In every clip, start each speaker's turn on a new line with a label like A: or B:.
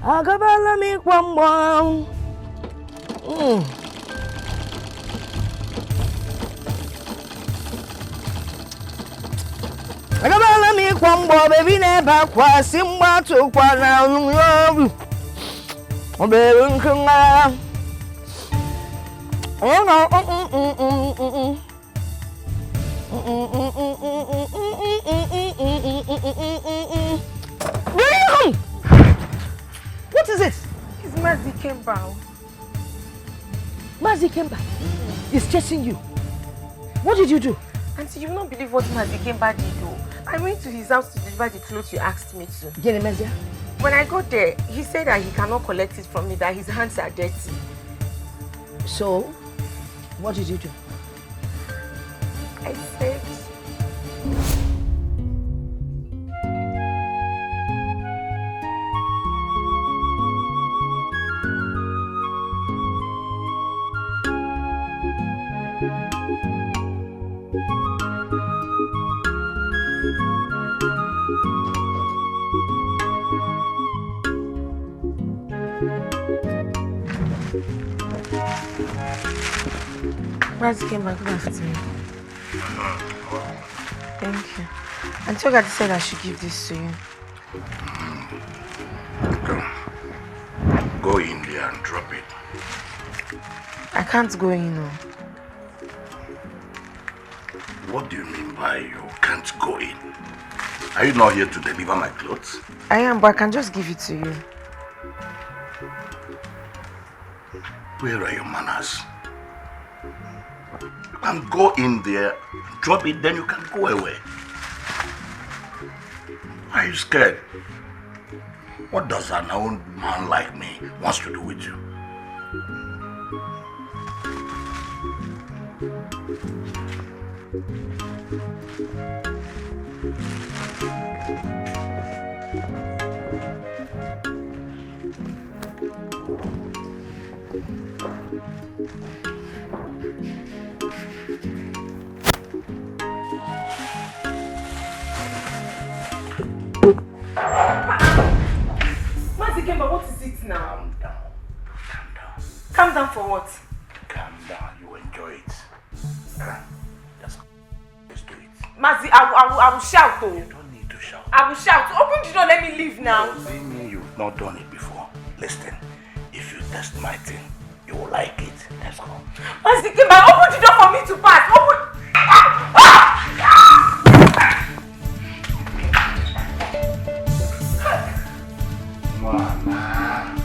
A: Agabala mi kwambo. Agabala mi kwambo baby never kwa simba to kwa na love. Baby nkunga. What is it?
B: It's Mazi Kemba.
A: Mazi Kemba is chasing you. What did you do?
B: Auntie, you will not believe what Mazi Kemba did though. I went to his house to deliver the clothes you asked me to.
A: Genemezia?
B: When I got there, he said that he cannot collect it from me, that his hands are dirty.
A: So, what did you do?
B: I said... Mazi Kemba, good afternoon. Thank you. Auntie Ogadi said I should give this to you.
C: Go in there and drop it.
B: I can't go in now.
C: What do you mean by you can't go in? Are you not here to deliver my clothes?
B: I am, but I can just give it to you.
C: Where are your manners? You can go in there, drop it, then you can go away. Why are you scared? What does an old man like me wants to do with you?
B: Mazi Kemba, what is it now?
C: Calm down. Calm down.
B: Calm down for what?
C: Calm down. You enjoy it. Just do it.
B: Mazi, I will shout though.
C: You don't need to shout.
B: I will shout. Open the door, let me leave now.
C: See me, you've not done it before. Listen, if you test my thing, you will like it. Let's go.
B: Mazi Kemba, open the door for me to pass. Open.
C: Mama.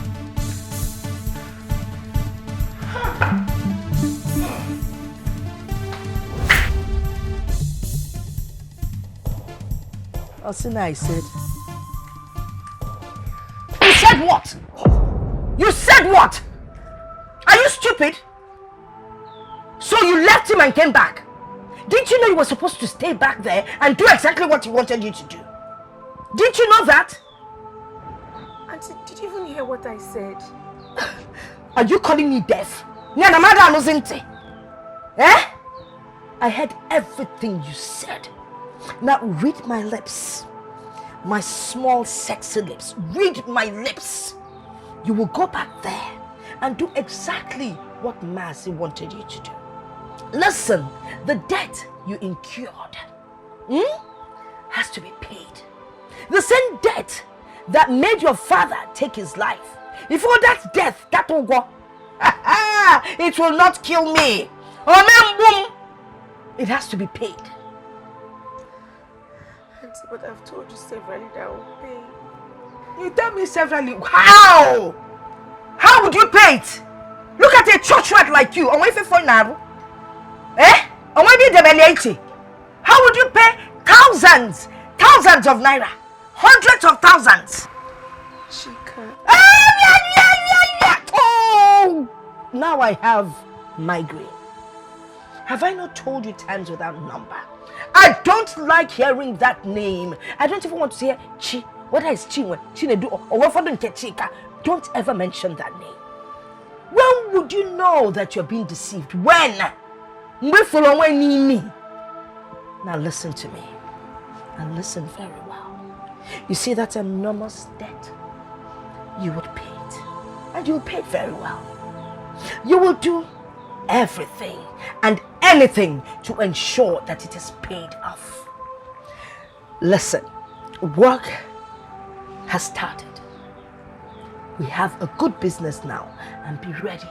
A: Osina, I said. You said what? You said what? Are you stupid? So you left him and came back? Didn't you know you were supposed to stay back there and do exactly what he wanted you to do? Didn't you know that?
B: Auntie, did you even hear what I said?
A: Are you calling me deaf? Eh? I heard everything you said. Now read my lips. My small sexy lips. Read my lips. You will go back there and do exactly what Mazi wanted you to do. Listen, the debt you incurred has to be paid. The same debt that made your father take his life. If all that death, that will go. It will not kill me. It has to be paid.
B: Auntie, but I've told you severally that I will pay.
A: You tell me severally. How? How would you pay it? Look at a church rat like you. Eh? How would you pay thousands of naira? Hundreds of thousands.
B: She can't.
A: Oh! Now I have migraine. Have I not told you times without number? I don't like hearing that name. I don't even want to say Chi. Whether it's Chinwe, Chinedu, or what for Chika. Don't ever mention that name. When would you know that you're being deceived? When? Now listen to me. And listen very well. You see that enormous debt? You would and you'll pay it very well. You will do everything and anything to ensure that it is paid off. Listen, work has started. We have a good business now and be ready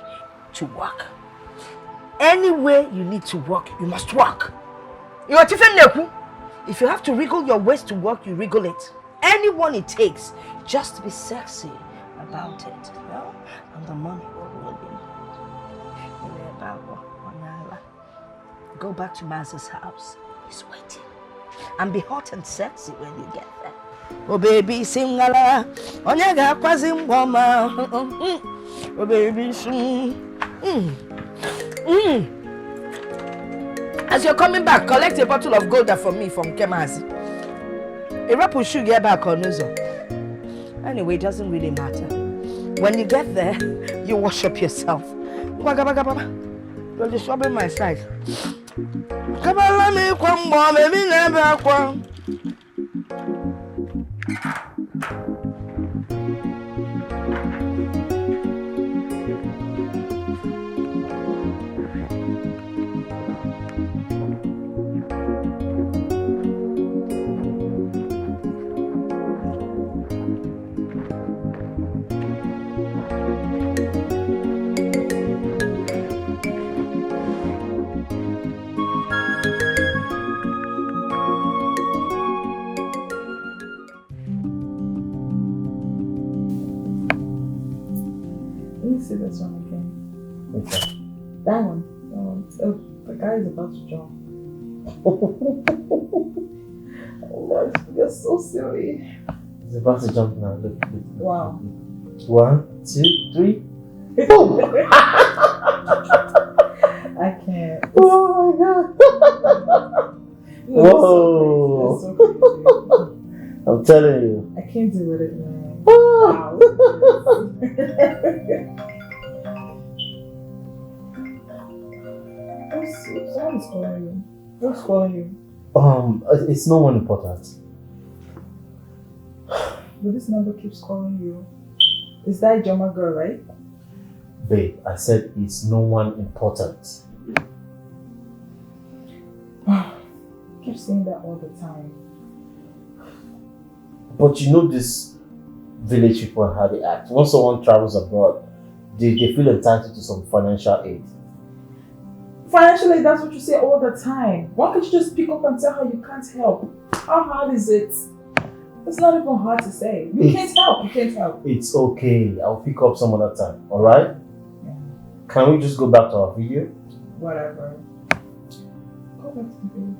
A: to work. Anywhere you need to work, you must work. If you have to wriggle your waist to work, you wriggle it. Anyone it takes, just be sexy about it. No? And the money will be. Go back to Maz's house. He's waiting. And be hot and sexy when you get there. Oh baby, singala. Onyaga kwazim wama. Oh baby, As you're coming back, collect a bottle of Golda for me from Kemazi. A rap will shoot get back on Uzo. Anyway, it doesn't really matter. When you get there, you wash up yourself. You're disturbing my sight. Come on, let me come, baby, never come.
D: See this one again. Okay. That one. Oh, the guy is about to jump. Oh God, you're so silly.
E: He's about to jump now. Look.
D: Wow.
E: 1, 2, 3. Boom!
D: I can't.
E: Oh my God. Whoa.
D: So crazy.
E: I'm telling you.
D: I can't deal with it, man.
E: Wow.
D: Someone's calling you. Who's calling you?
E: It's no one important.
D: But this number keeps calling you. Is that Joma girl, right?
E: Babe, I said it's no one important.
D: Keep saying that all the time.
E: But you know this village people and how they act. When someone travels abroad, they feel entitled to some financial aid.
D: Financially, that's what you say all the time. Why can't you just pick up and tell her you can't help? How hard is it? It's not even hard to say. You can't help. You can't help.
E: It's okay. I'll pick up some other time. Alright?
D: Yeah.
E: Can we just go back to our video?
D: Whatever. Go back to the video.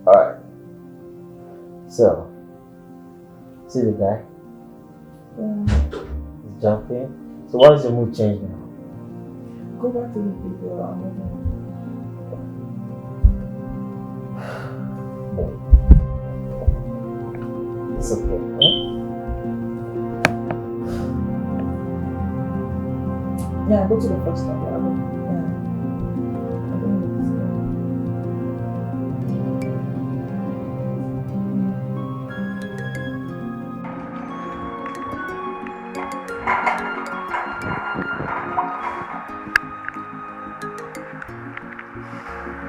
E: Alright. So, see the guy?
D: Yeah.
E: He's jumping. So what is your mood change now?
D: Go back to the video.
E: It's okay, huh?
D: Yeah, go to the first one. Yeah. I don't know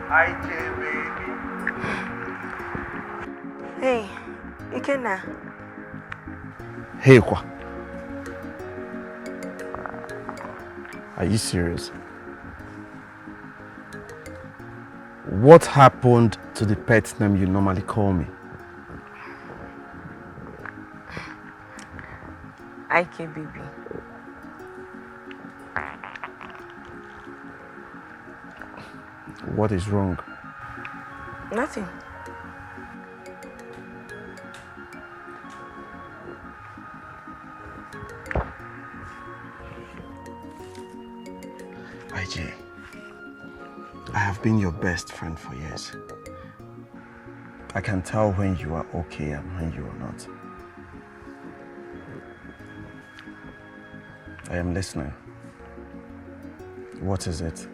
C: Hi, baby.
B: Hey, Ikenna.
F: Hey, Kwa. Are you serious? What happened to the pet name you normally call me?
B: Ike, baby.
F: What is wrong?
B: Nothing.
F: IJ, I have been your best friend for years. I can tell when you are okay and when you are not. I am listening. What is it?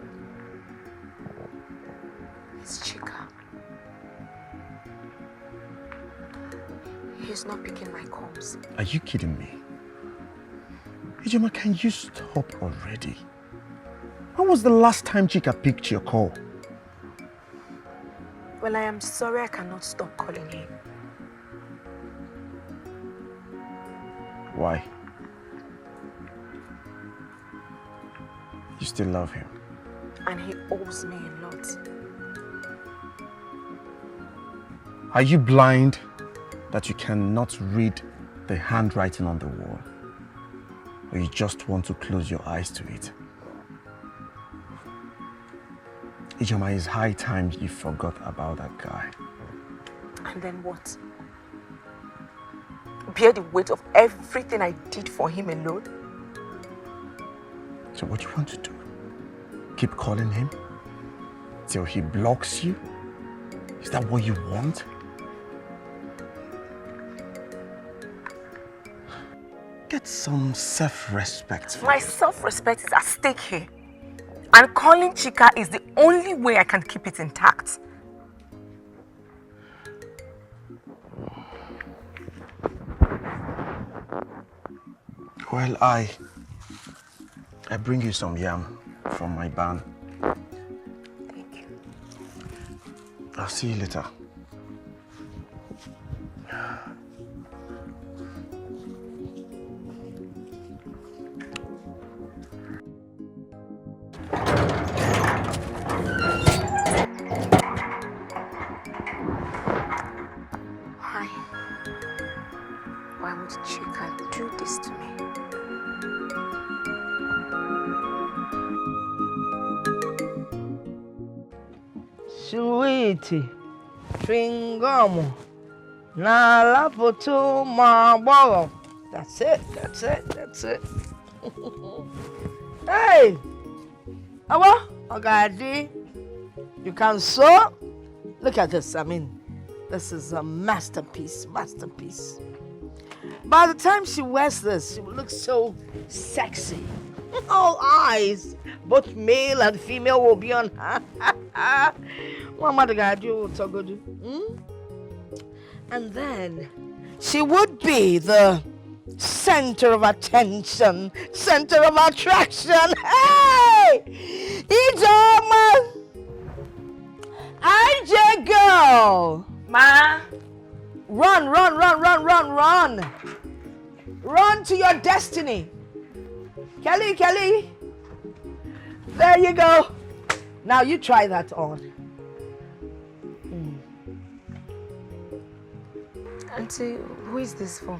B: It's Chika. He's not picking my calls.
F: Are you kidding me? Ijoma, can you stop already? When was the last time Chika picked your call?
B: Well, I am sorry I cannot stop calling him.
F: Why? You still love him?
B: And he owes me a lot.
F: Are you blind that you cannot read the handwriting on the wall? Or you just want to close your eyes to it? Ijoma, it's high time you forgot about that guy.
B: And then what? Bear the weight of everything I did for him alone?
F: So what do you want to do? Keep calling him? Till he blocks you? Is that what you want? Get some self-respect.
B: My self-respect is at stake here. And calling Chika is the only way I can keep it intact.
F: Well, I bring you some yam from my barn.
B: Thank you.
F: I'll see you later.
B: Why? Why would Chika do this to me?
A: Sweetie, chewing gum, na la photo ma boro. That's it. Hey, Awa, Ogadi, you can sew. Look at this. I mean, this is a masterpiece. By the time she wears this, she will look so sexy. All eyes, both male and female, will be on her. What mother gonna do? And then she would be the center of attention, center of attraction. Hey, Ijoma, IJ girl,
B: Ma!
A: run, run to your destiny. Kelly, there you go. Now you try that on.
B: Auntie, who is this for?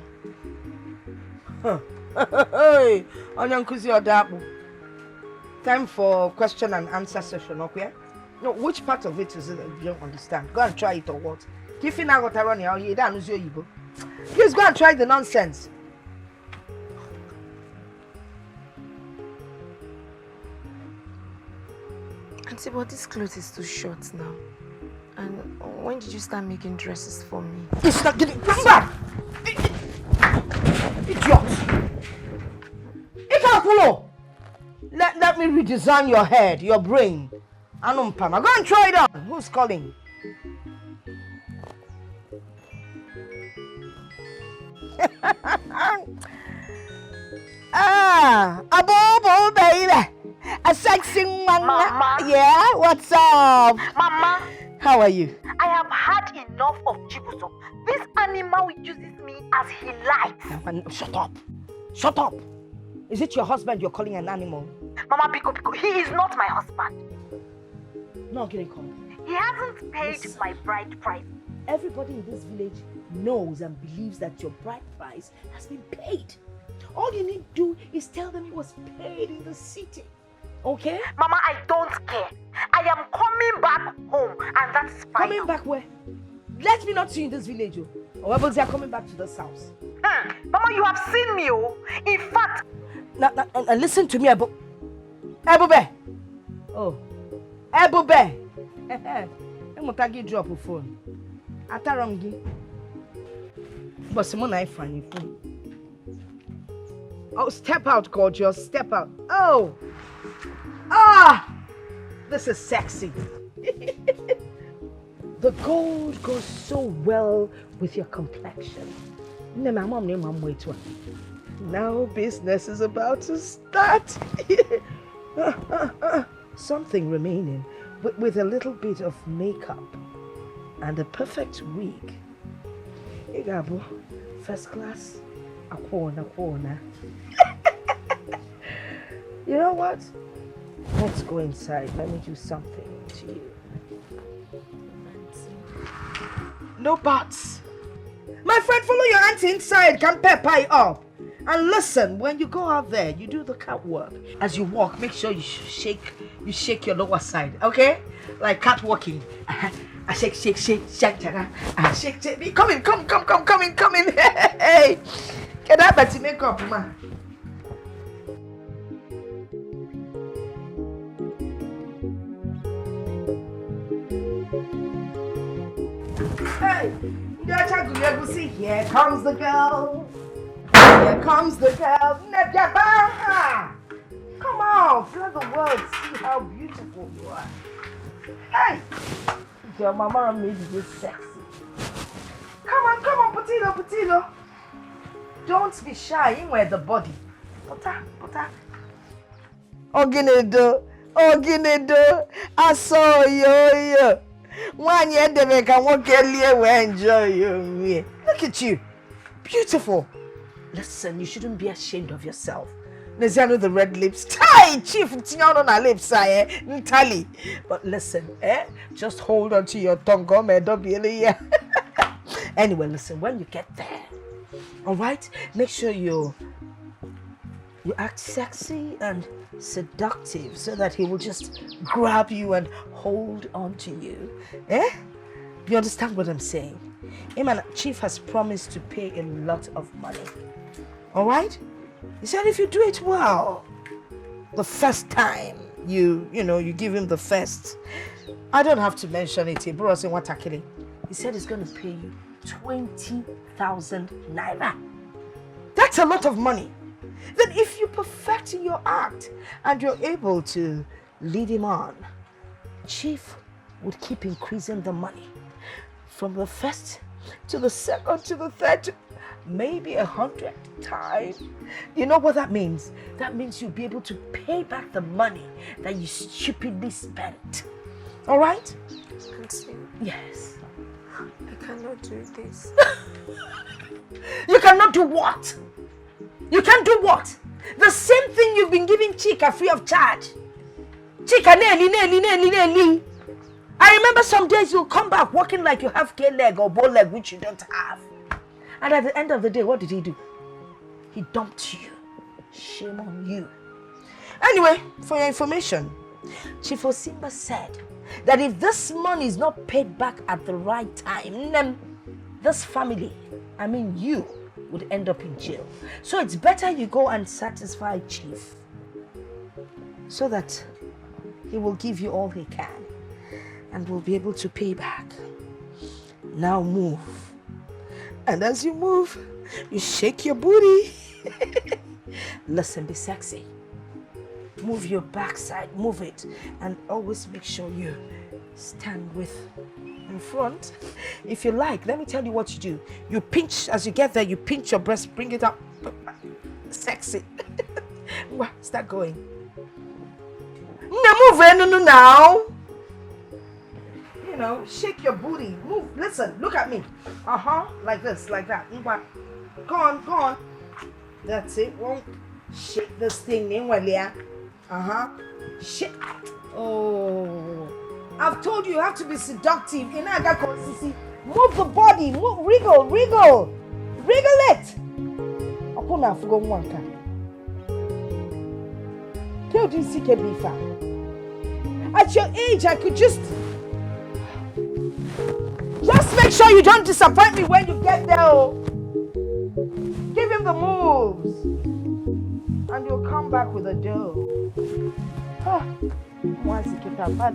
A: Hey, Onyankuzi Odapu. Time for question and answer session, okay? No, which part of it is it that you don't understand? Go and try it or what? Please go and try the nonsense.
B: Auntie, but this clothes is too short now. And when did you start making dresses for me?
A: It's not getting. Come back! Idiot! Ikakulo! Let me redesign your head, your brain. Anumpama. Go and try it on. Who's calling? A bobo baby. A sexy man.
G: Mama.
A: Yeah, what's up?
G: Mama,
A: How are you?
G: I have had enough of Chibuzo. This animal uses me as he likes.
A: Shut up. Is it your husband you're calling an animal?
G: Mama Pico, he is not my husband.
A: No, getting called.
G: He hasn't paid my bride price.
A: Everybody in this village knows and believes that your bride price has been paid. All you need to do is tell them it was paid in the city. Okay?
G: Mama, I don't care. I am coming back home, and that's fine.
A: Coming back where? Let me not see you in this village, oh. Or else they are coming back to this house.
G: Mama, you have seen me, oh. In fact...
A: Now, listen to me, Ebube. Oh. Ebube. I'm going to drop a phone. Ataramgi. But someone I find your phone. Oh, step out, gorgeous. Step out. Oh. This is sexy. The gold goes so well with your complexion. Now business is about to start. Something remaining with a little bit of makeup and a perfect wig. Igabo, first class, a corner. You know what? Let's go inside. Let me do something to you. No buts. My friend, follow your auntie inside. Come pie up. And listen, when you go out there, you do the catwalk. As you walk, make sure you shake your lower side, okay? Like catwalking. I shake. Come in. Hey. Get that Betty makeup, man. Hey, here comes the girl. Here comes the girl. Come on, let the world see how beautiful you are. Hey, your mama made you this sexy. Come on, Potito. Don't be shy. You wear the body. Pota. Oginedo. I saw you. One year they make a walk enjoy you. Look at you. Beautiful. Listen, you shouldn't be ashamed of yourself. Neziano the red lips. Tie chief on our lips, Tally. But listen, just hold on to your tongue, don't be Anyway, listen, when you get there, alright, make sure you act sexy and seductive so that he will just grab you and hold on to you. You understand what I'm saying? Chief has promised to pay a lot of money. Alright? He said if you do it well, the first time you give him the first. I don't have to mention it. He said he's going to pay you 20,000 naira. That's a lot of money. Then if you perfect your act and you're able to lead him on, Chief would keep increasing the money from the first to the second to the third, maybe 100 times. You know what that means? That means you'll be able to pay back the money that you stupidly spent. All right?
B: Auntie,
A: yes.
B: I cannot do this.
A: You cannot do what? You can do what? The same thing you've been giving Chika free of charge. Chika, nelly. I remember some days you'll come back walking like you have gay leg or bow leg, which you don't have. And at the end of the day, what did he do? He dumped you. Shame on you. Anyway, for your information, Chief Osimba said that if this money is not paid back at the right time, then this family, you, would end up in jail. So it's better you go and satisfy Chief so that he will give you all he can and will be able to pay back. Now move. And as you move, you shake your booty. Listen, be sexy. Move your backside, move it, and always make sure you stand with in front. If you like, let me tell you what you do. You pinch, as you get there, you pinch your breast, bring it up. Sexy. Start going. Move now. Shake your booty. Move. Listen, look at me. Like this, like that. Go on. That's it. Won't shake this thing in Shake. Oh. I've told you have to be seductive. Move the body. Move. Wriggle. Wriggle it. At your age, I could just make sure you don't disappoint me when you get there. Give him the moves. And you'll come back with a dough. Once you get that bad,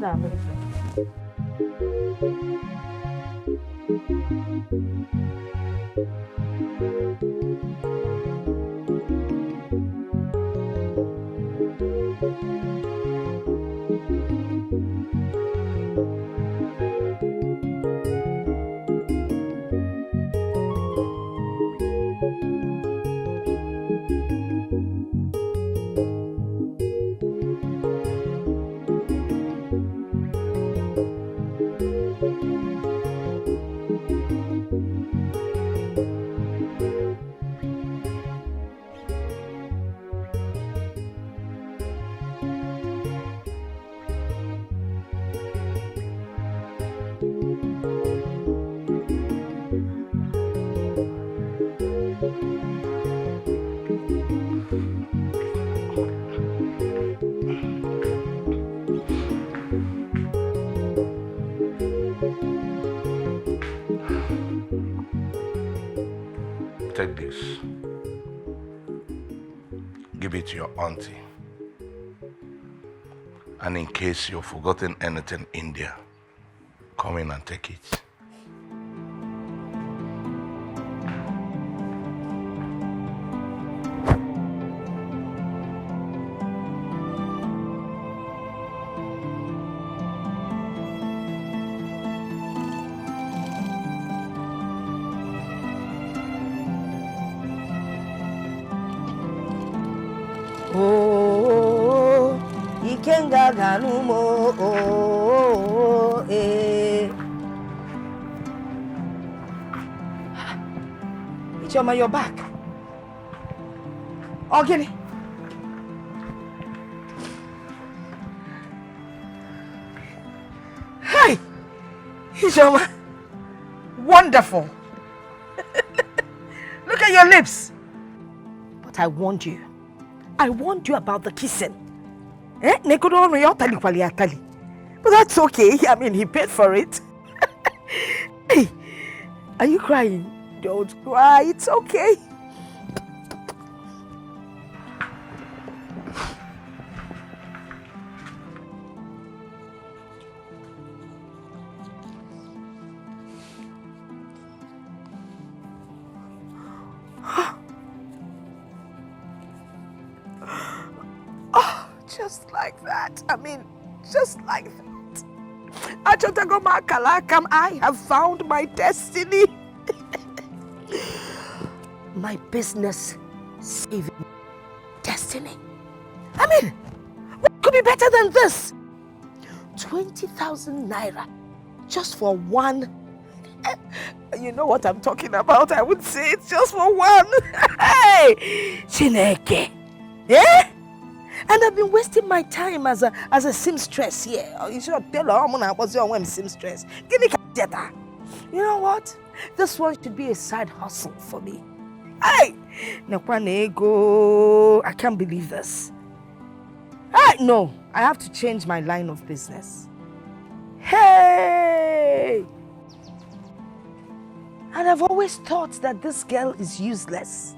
C: Take this. Give it to your auntie. And in case you've forgotten anything in there, come in and take it.
A: Oh, Ikenga Ganumo, oh, eh. Ichoma, you're back. Oh, get it. Hi, Ichoma. Wonderful. Look at your lips. But I warned you. I warned you about the kissing. But that's okay. I mean, he paid for it. Hey, are you crying? Don't cry. It's okay. Just like that. I mean, just like that. I have found my destiny. My business saving destiny. I mean, what could be better than this? 20,000 naira just for one. You know what I'm talking about. I would say it's just for one. Hey, Chineke. Yeah? And I've been wasting my time as a seamstress here. You should tell her I was your seamstress. You know what? This one should be a side hustle for me. Hey! I can't believe this. Hey! No, I have to change my line of business. Hey! And I've always thought that this girl is useless.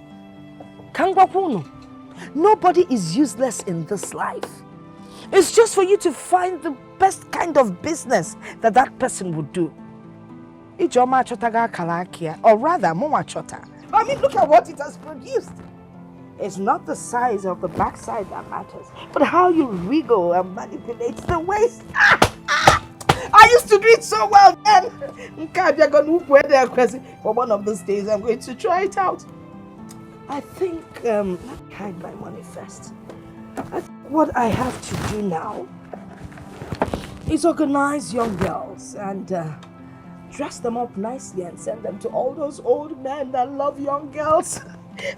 A: Nobody is useless in this life. It's just for you to find the best kind of business that person would do. Or rather, Mama Chota. I mean, look at what it has produced. It's not the size of the backside that matters, but how you wriggle and manipulate the waist. I used to do it so well then. But one of these days, I'm going to try it out. I think, let me hide my money first. What I have to do now is organize young girls and dress them up nicely and send them to all those old men that love young girls.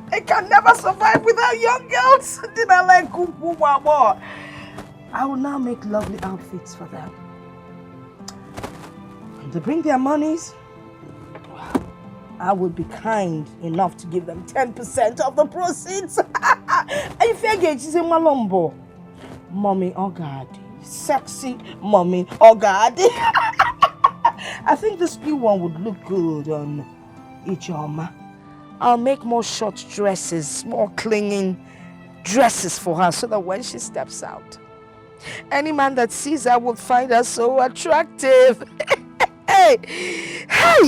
A: They can never survive without young girls. I will now make lovely outfits for them. When they bring their monies, I will be kind enough to give them 10% of the proceeds. I figure she's a malombo. Mommy, oh God. Sexy mommy, oh God. I think this new one would look good on Ijeoma. I'll make more short dresses, more clinging dresses for her so that when she steps out, any man that sees her will find her so attractive. Hey,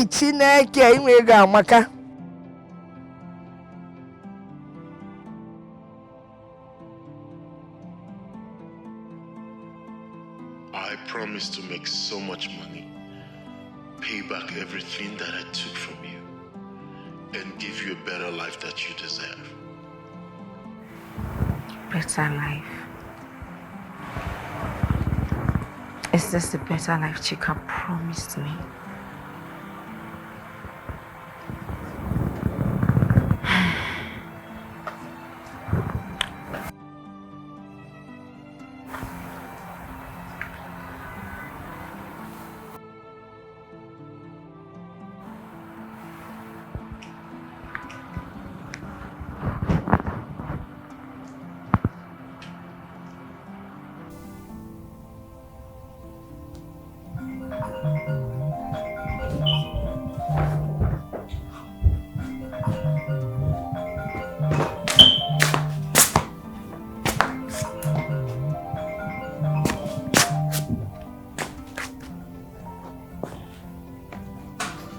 A: Chineke, Maka.
H: I promise to make so much money, pay back everything that I took from you, and give you a better life that you deserve.
B: Better life. Is this the better life Chika promised me?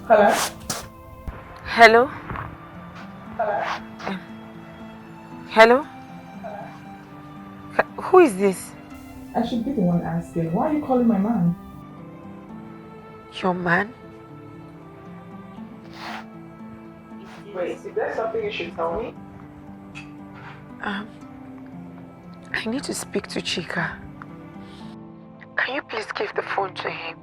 D: Hello?
B: Hello?
D: Hello?
B: Hello? Who is this?
D: I should be the one asking. Why are you calling my man?
B: Your man?
D: Wait, is there something you should tell me?
B: I need to speak to Chika. Can you please give the phone to him?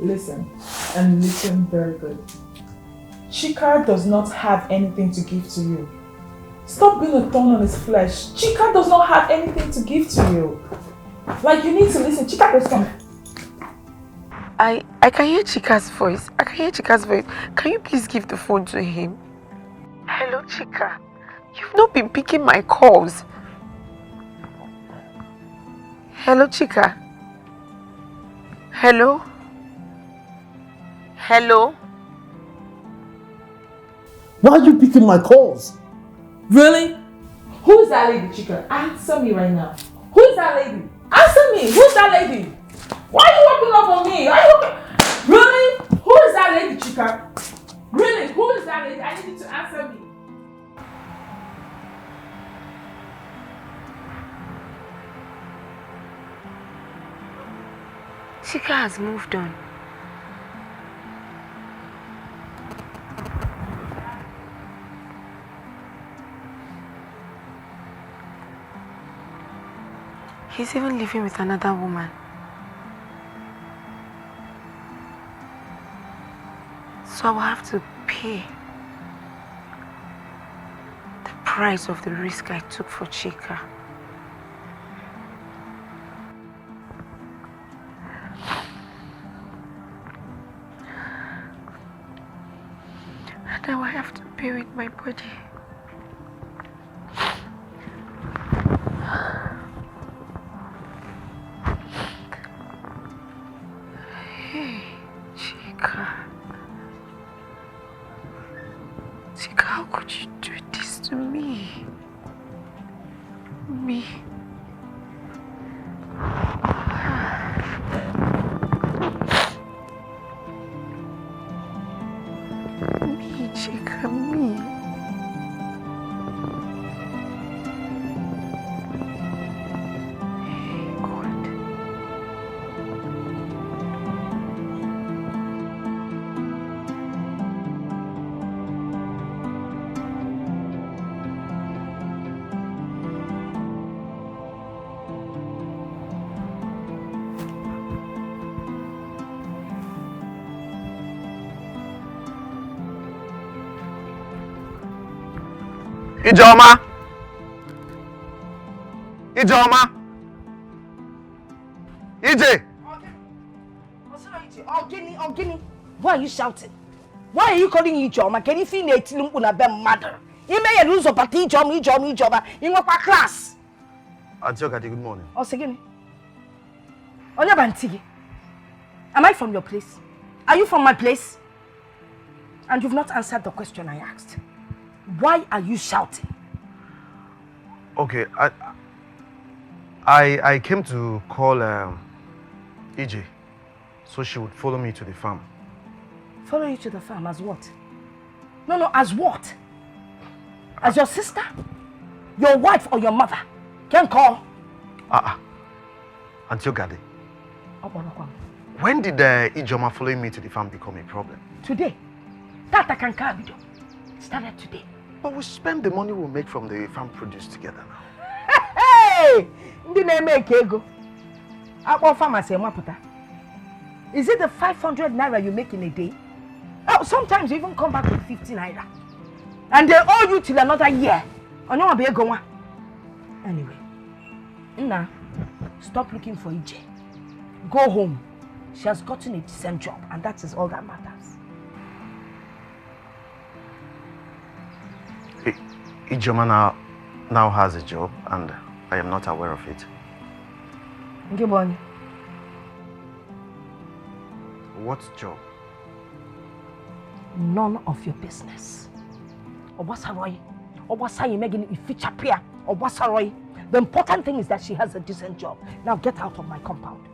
D: Listen, and listen very good. Chika does not have anything to give to you. Stop being a thorn on his flesh. Chika does not have anything to give to you. Like, you need to listen. Chika is coming.
B: I can hear Chika's voice. I can hear Chika's voice. Can you please give the phone to him? Hello, Chika. You've not been picking my calls. Hello, Chika. Hello? Hello?
E: Why are you picking my calls?
D: Really? Who is that lady, Chika? Answer me right now. Who is that lady? Answer me. Who is that lady? Why are you walking up on me? Really? Who is that lady, Chika? Really? Who is that lady? I need you to answer me.
B: Chika has moved on. He's even living with another woman. So I will have to pay the price of the risk I took for Chika. And now I have to pay with my body. Hey, Chika. Chika, how could you do this to me? Me. Me, Chika, me. Hey, God.
F: Ijoma! Ijoma! EJ!
A: Ogini. Why are you shouting? Why are you calling Ijoma? Can you feel it? Lumpuna be mother. You may lose a party, Ijoma. In what class?
F: Antiochati, good morning.
A: Oh, again. Onya Bantigi. Am I from your place? Are you from my place? And you've not answered the question I asked. Why are you shouting?
F: Okay, I came to call EJ so she would follow me to the farm.
A: Follow you to the farm as what? No, as what? As your sister? Your wife or your mother? Can call?
F: Antiochati. When did Ijoma following me to the farm become a problem?
A: Today. That I can carry. Started today.
F: But we spend the money we make from the farm produce together now.
A: Hey! Is it the 500 naira you make in a day? Oh, sometimes you even come back with 50 naira. And they owe you till another year. Anyway, now, stop looking for EJ. Go home. She has gotten a decent job, and that is all that matters.
F: Ijoma now has a job, and I am not aware of it.
A: Ngibonye.
F: What job?
A: None of your business. Obasaroy. Obasayi Megan Ifichapia. Obasaroy. The important thing is that she has a decent job. Now get out of my compound.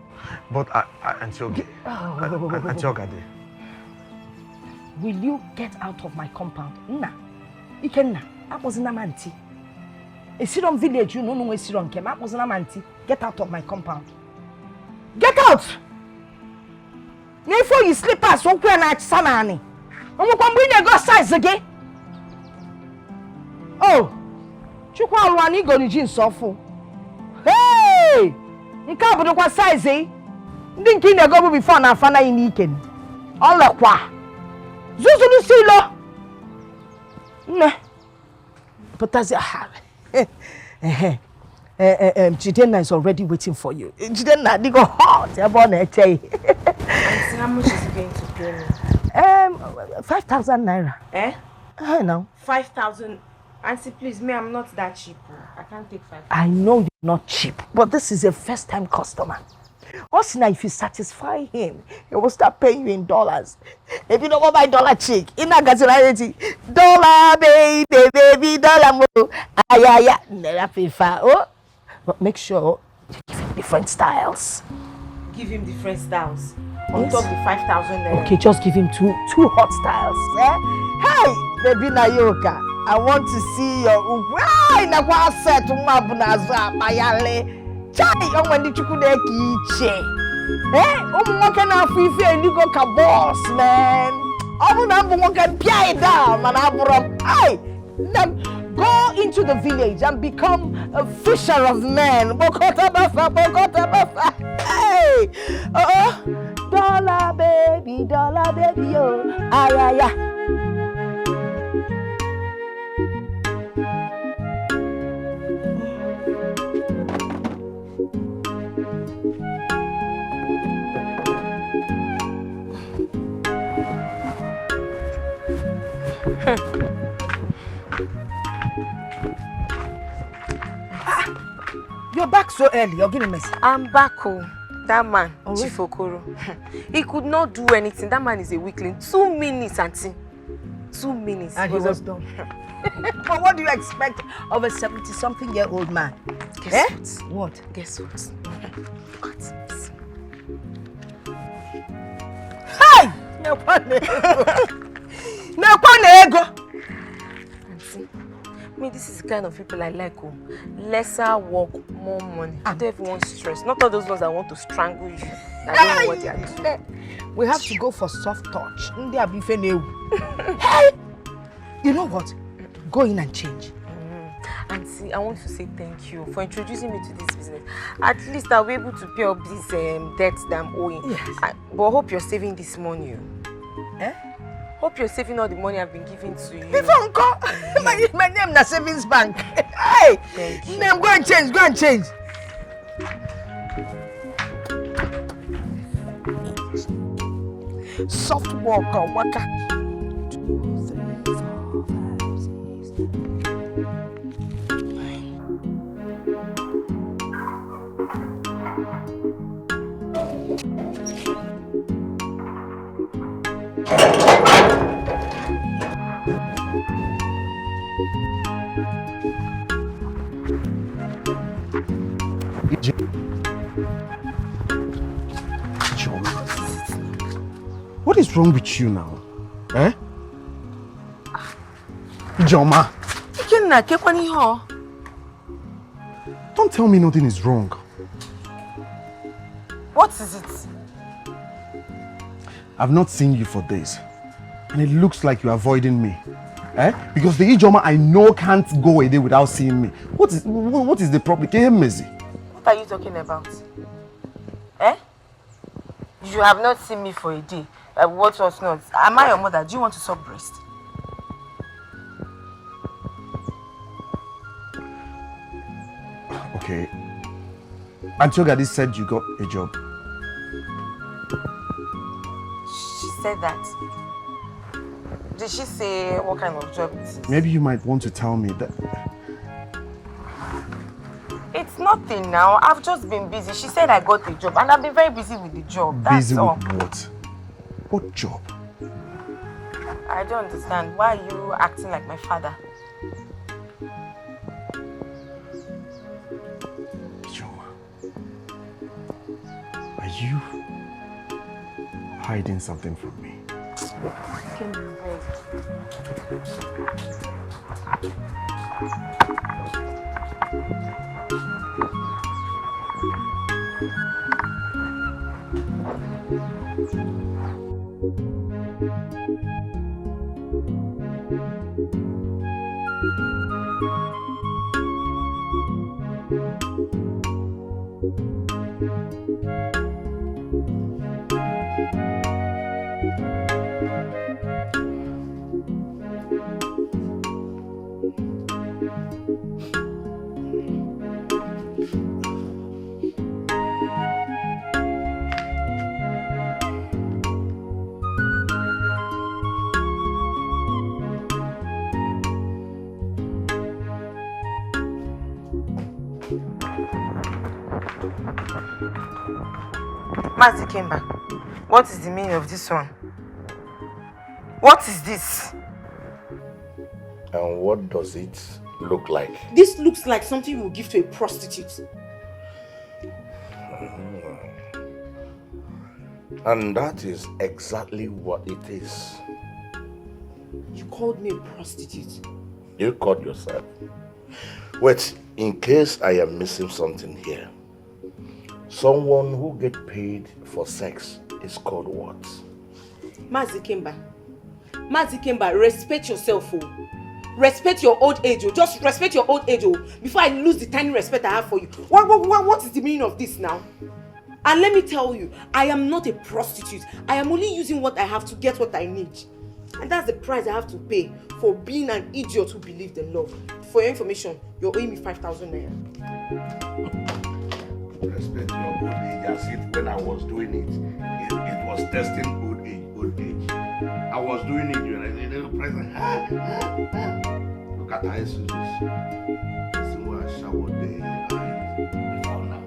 F: But Antiochati,
A: will you get out of my compound? Nah. Ikenna, I wasn't a manti. A Siron village, you know, no Siron came. I wasn't a manti. Get out of my compound. Get out! Before you sleep us, so when I sanani. I'm going to go size again. Oh, Chukwa Rani go to Jin Sofu. Hey! You can't put what size, eh? Didn't you go before na fana in Iken? All the qua. Zuzu Silo. No. But that's a Jidenna is already waiting for you. Jidenna, they go hot. You're born a day.
B: How much is he going to pay me?
A: 5,000 naira.
B: Eh?
A: I know.
B: 5,000. Auntie, please, me, I'm not that cheap. I can't take 5,000.
A: I know you're not cheap, but this is a first-time customer. Also, now if you satisfy him, he will start paying you in dollars. If you don't want my dollar chick, in that gasolinity, dollar baby, dollar mo. Ayaya, never pay for. Oh, but make sure you give him different styles.
B: Give him different styles. On top of the 5,000 naira.
A: Okay, just give him two hot styles. Eh? Hey, baby Nayoka, I want to see your why na kwa set mabunaza mayale. Chai, on when the chukudeki che. Eh? Woke na afife and you go ka boss, man. Woke pia down, man. Hey, go into the village and become a fisher of men. Bokota bafa. Hey, dollar baby, yo. Ayaya. You're back so early. You're getting messy.
B: I'm back home. That man, Chifokoro, he could not do anything. That man is a weakling. 2 minutes, auntie. 2 minutes.
A: And he was done. But what do you expect of a 70-something-year-old man?
B: Guess what?
A: What?
B: Guess what? What?
A: Hey! No ego.
B: Auntie, me, this is the kind of people I like. Lesser work, more money. I don't even want stress. Not all those ones that want to strangle you. I don't know what they are doing.
A: We have to go for soft touch. Hey! You know what? Go in and change.
B: Auntie, I want to say thank you for introducing me to this business. At least I'll be able to pay up these debts that I'm owing.
A: Yes.
B: But I hope you're saving this money.
A: Eh?
B: Hope you're saving all the money I've been giving to you.
A: If uncle, my name is Savings Bank. Hey!
B: Thank you.
A: Name, go and change. Soft walker, waka. 2, 3, 4, 5, 6,
F: What is wrong with you now? Eh? Ijoma. Don't tell me nothing is wrong.
B: What is it?
F: I've not seen you for days. And it looks like you're avoiding me. Eh? Because the Ijoma I know can't go a day without seeing me. What is the problem?
B: What are you talking about? Eh? You have not seen me for a day. What was not? Am I your mother? Do you want to suck breast?
F: Okay. Antioga said you got a job.
B: She said that. Did she say what kind of job it is?
F: Maybe you might want to tell me that.
B: It's nothing now. I've just been busy. She said I got a job and I've been very busy with the job. That's all.
F: Busy with what? What job?
B: I don't understand. Why are you acting like my father?
F: Ijoma, are you hiding something from me?
B: Mazi Kemba, what is the meaning of this one? What is this?
C: And what does it look like?
A: This looks like something you will give to a prostitute.
C: And that is exactly what it is.
A: You called me a prostitute.
C: You called yourself. Wait, in case I am missing something here. Someone who gets paid for sex is called what?
A: Mazi Kemba, respect yourself, oh. Respect your old age, oh. Just respect your old age, oh, before I lose the tiny respect I have for you. What is the meaning of this now? And let me tell you, I am not a prostitute. I am only using what I have to get what I need. And that's the price I have to pay for being an idiot who believed in love. For your information, you're owing me 5,000 naira.
C: Respect your old age as if when I was doing it was testing old age. I was doing it when I did the present. Look at how it's this is where I showered the eye before now.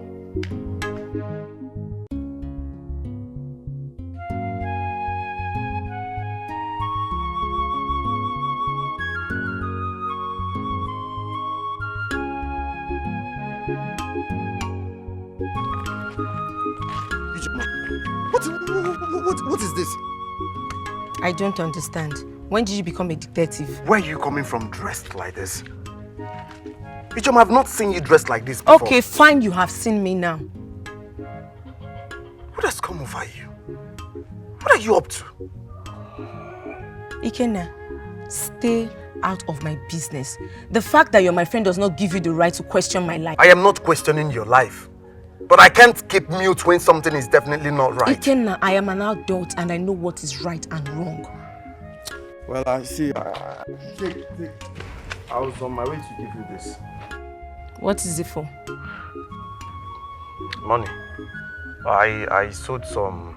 F: What is this?
B: I don't understand. When did you become a detective?
F: Where are you coming from dressed like this? Ichom, I've not seen you dressed like this before.
B: Okay, fine, you have seen me now.
F: What has come over you? What are you up to?
B: Ikenna, stay out of my business. The fact that you're my friend does not give you the right to question my life.
F: I am not questioning your life. But I can't keep mute when something is definitely not right.
B: Ikenna, I am an adult and I know what is right and wrong.
F: Well, I see. Take. I was on my way to give you this.
B: What is it for?
F: Money. I sold some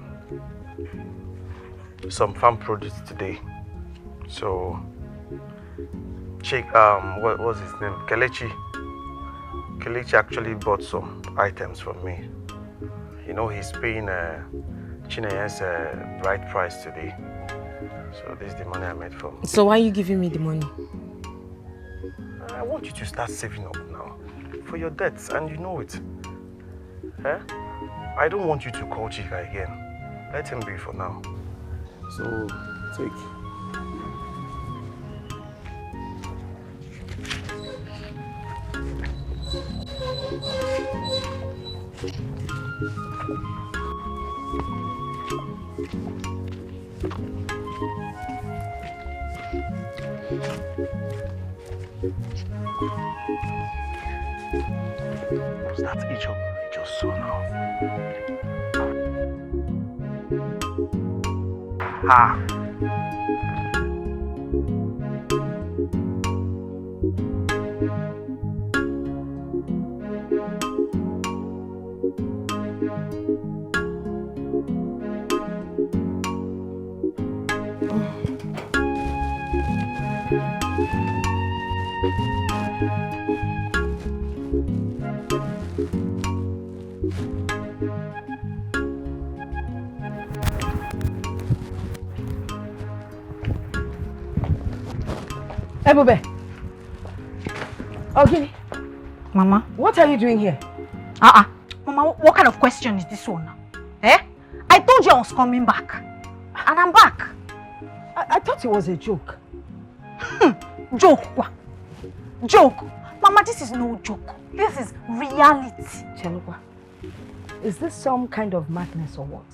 F: farm produce today. So, check. What was his name? Kelechi actually bought some items from me. You know, he's paying Chineye's bride price today. So this is the money I made from him.
B: So why are you giving me the money?
F: I want you to start saving up now for your debts, and you know it. Eh? I don't want you to call Chika again. Let him be for now. So take. That's Icho saw now. Ah.
A: Ebube. Okay.
I: Mama.
A: What are you doing here?
I: Mama, what kind of question is this one now? Eh? I told you I was coming back. And I'm back.
A: I thought it was a joke.
I: Joke? Joke? Mama, this is no joke. This is reality.
A: Chelukwa, is this some kind of madness or what?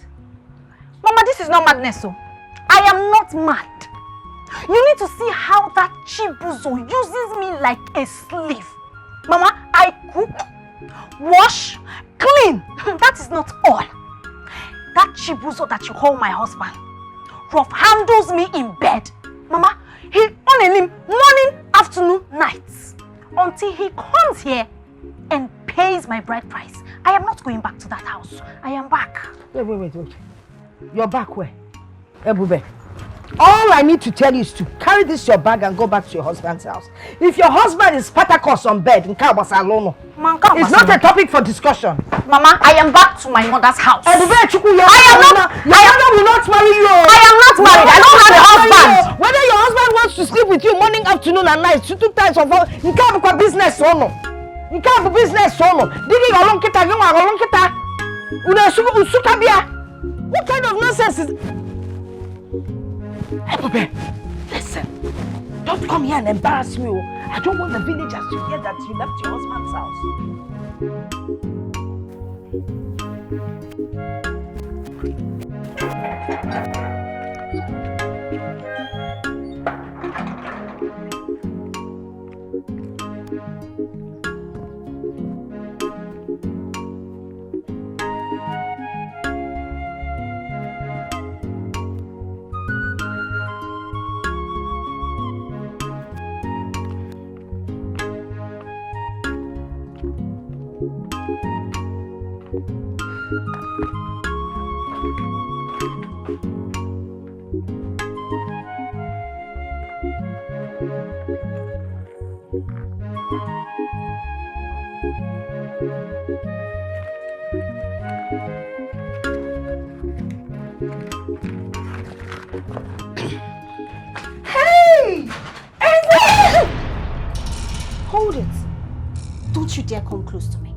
I: Mama, this is not madness, so. I am not mad. You need to see how that Chibuzo uses me like a slave. Mama, I cook, wash, clean. That is not all. That Chibuzo that you call my husband rough handles me in bed. Mama, he on him morning, afternoon, nights. Until he comes here and pays my bride price. I am not going back to that house. I am back.
A: Wait. You're back where? Ebube. All I need to tell you is to carry this your bag and go back to your husband's house. If your husband is patakos on bed, it's not a topic for discussion.
I: Mama, I am back to my mother's house.
A: Your mother will not marry you.
I: I am not married. I don't have a husband.
A: Whether your husband wants to sleep with you morning, afternoon, and night, 2 times of all, you can't have a business or no. You can't have a business or no. What kind of nonsense is... Ebube, listen. Don't come here and embarrass me. I don't want the villagers to hear that you left your husband's house.
I: Hold it. Don't you dare come close to me.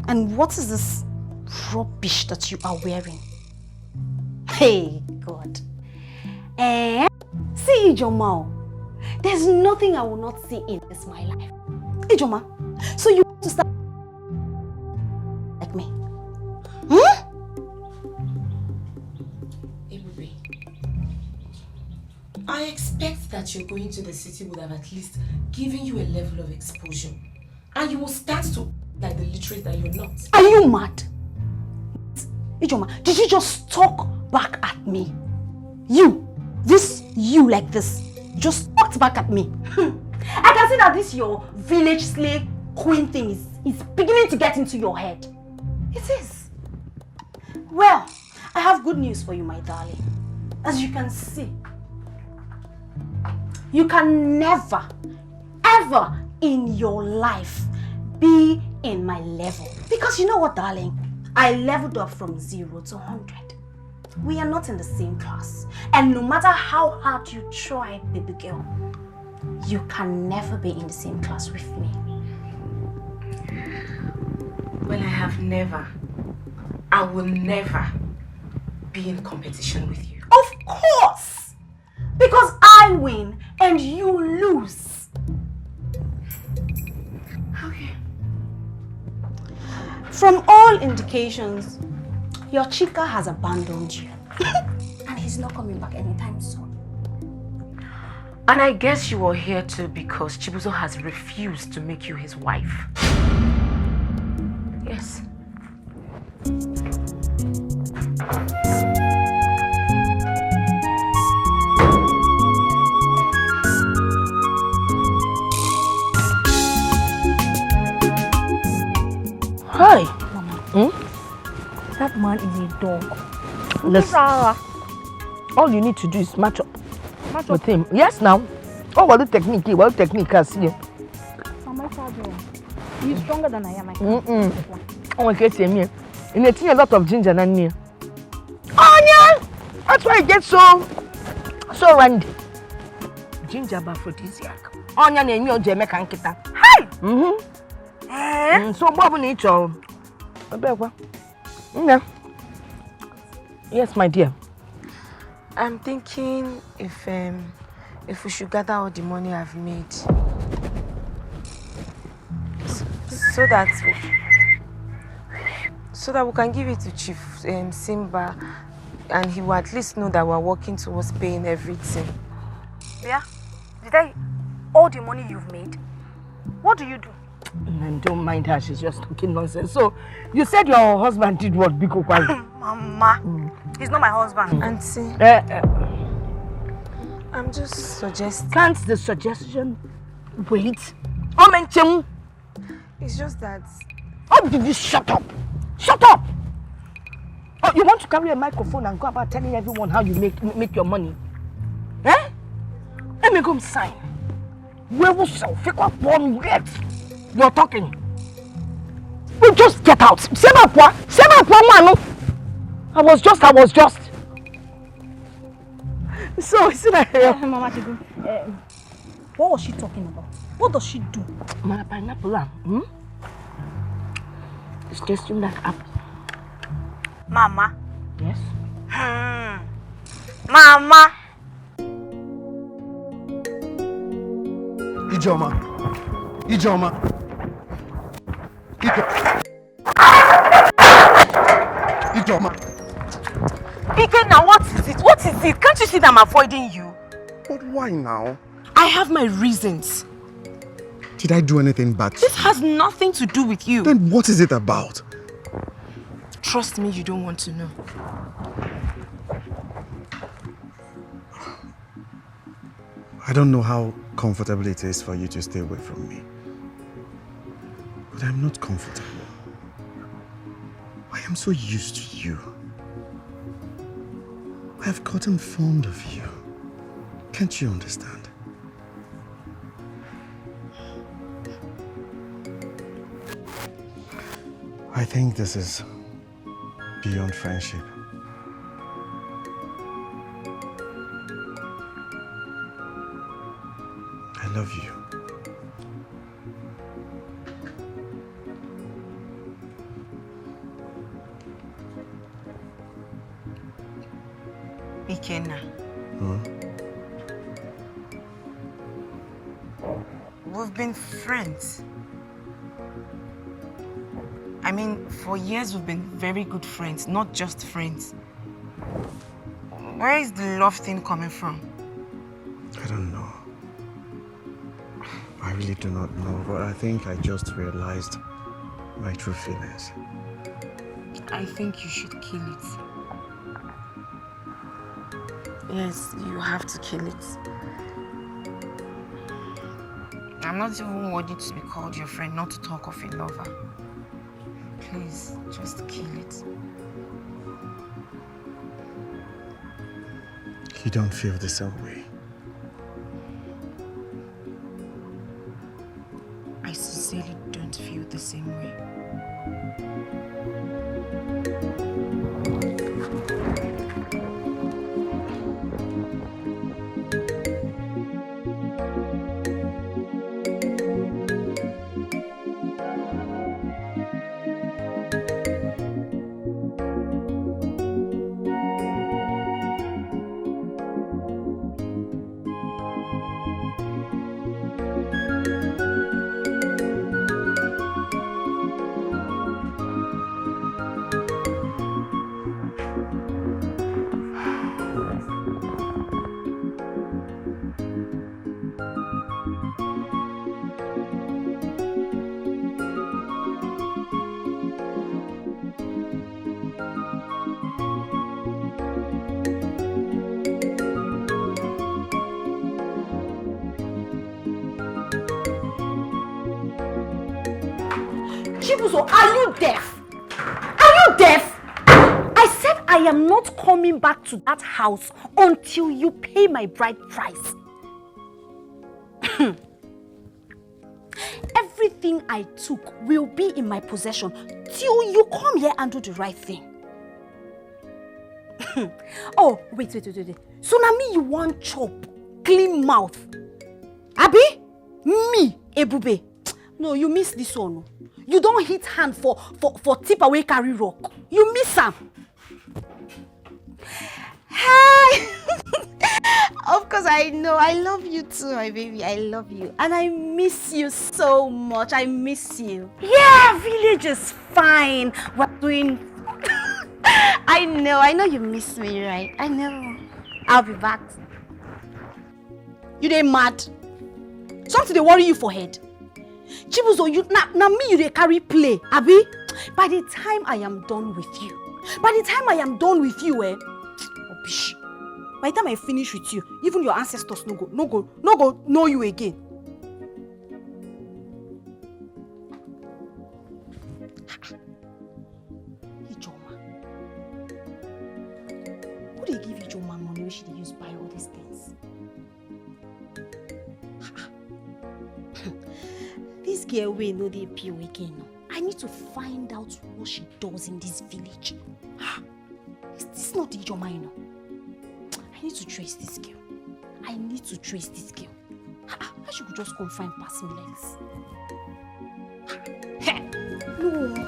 I: And what is this rubbish that you are wearing? Hey, God. See, Ijoma. There's nothing I will not see in this my life. Ijoma, so you want to start like me?
D: I expect that you're going to the city would have at least given you a level of exposure. And you will start to like the literate that you're not.
I: Are you mad? Ijoma, did you just talk back at me? You like this, just talked back at me. I can see that this your village slave queen thing is beginning to get into your head. It is. Well, I have good news for you, my darling. As you can see, you can never, ever in your life be in my level. Because you know what, darling? I leveled up from 0 to 100. We are not in the same class. And no matter how hard you try, baby girl, you can never be in the same class with me.
D: Well, I will never be in competition with you.
I: Of course! Because I win and you lose.
D: Okay.
I: From all indications, your chica has abandoned you. And he's not coming back anytime soon.
B: And I guess you are here too because Chibuzo has refused to make you his wife. Yes.
A: Hi.
I: Mama. That man is a dog.
A: Listen, all you need to do is match up with him. Yes, now. Oh, what the technique? What the technique? I see you.
I: He's stronger than I am.
A: Oh, okay, see me. And it's a lot of ginger and me. Oh, yeah. That's why it gets so randy. Ginger aphrodisiac. Oh, yeah, and you're Jamaican kita. Hi. So, Bob and each other. Yeah. Yes, my dear.
B: I'm thinking if we should gather all the money I've made, so that we can give it to Chief Simba, and he will at least know that we're working towards paying everything.
I: Yeah? Did I... all the money you've made? What do you do?
A: And don't mind her, she's just talking nonsense. So, you said your husband did what, Biko Kwai?
I: Mama, he's not my husband.
B: Auntie, I'm just suggesting.
A: Can't the suggestion wait?
B: It's just that...
A: Oh, did you shut up? Shut up! Oh, you want to carry a microphone and go about telling everyone how you make your money? Eh? Let me go sign. Where will one get? You're talking. We just get out. I was just. So,
I: Mama Chigu, what was she talking about? What does she do?
A: My pineapple, It's tasting like apple.
I: Mama.
A: Yes?
I: Mama.
J: Ijoma.
B: Ike, now what is it? What is it? Can't you see that I'm avoiding you?
J: But why now?
B: I have my reasons.
J: Did I do anything bad?
B: This has nothing to do with you.
J: Then what is it about?
B: Trust me, you don't want to know.
J: I don't know how comfortable it is for you to stay away from me. But I'm not comfortable. I am so used to you. I have gotten fond of you. Can't you understand? I think this is beyond friendship. I love you.
B: Ikenna. We've been friends. I mean, for years we've been very good friends, not just friends. Where is the love thing coming from?
J: I don't know. I really do not know, but I think I just realized my true feelings.
B: I think you should kill it. Yes, you have to kill it. I'm not even worthy to be called your friend, not to talk of a lover. Please, just kill it.
J: You don't feel the same way.
B: I sincerely don't feel the same way.
I: Chibuzo, are you deaf? Are you deaf? I said I am not coming back to that house until you pay my bride price. Everything I took will be in my possession till you come here and do the right thing. Oh, wait. So now me you want chop, clean mouth. Abi? Me, Ebube. No, you miss this one. You don't hit hand for tip away carry rock. You miss am. Hi! Of course, I know. I love you too, my baby. I love you. And I miss you so much. I miss you. Yeah, village is fine. We're doing... I know you miss me, right? I know. I'll be back. You dey mad? Something they worry you for head. Chibuzo, you now me you dey carry play, abi? By the time I am done with you, by the time I finish with you, even your ancestors no go know you again. Ijoma. Who dey give Ijoma money wey she dey use buy all these things? This girl wey no dey pure again. I need to find out what she does in this village. Is this not Ijoma, you know? I need to trace this girl. How she could just come find pass me like this? No.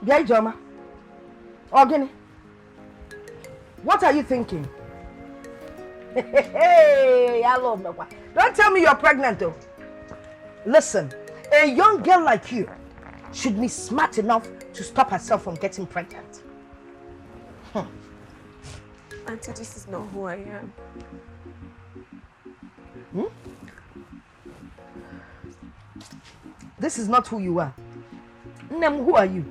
A: Ijoma. Ogini. What are you thinking? Hey, hello, Mewa. Don't tell me you're pregnant though. Listen, a young girl like you should be smart enough to stop herself from getting pregnant.
B: Auntie, this is not who I am.
A: This is not who you are. Nem, who are you?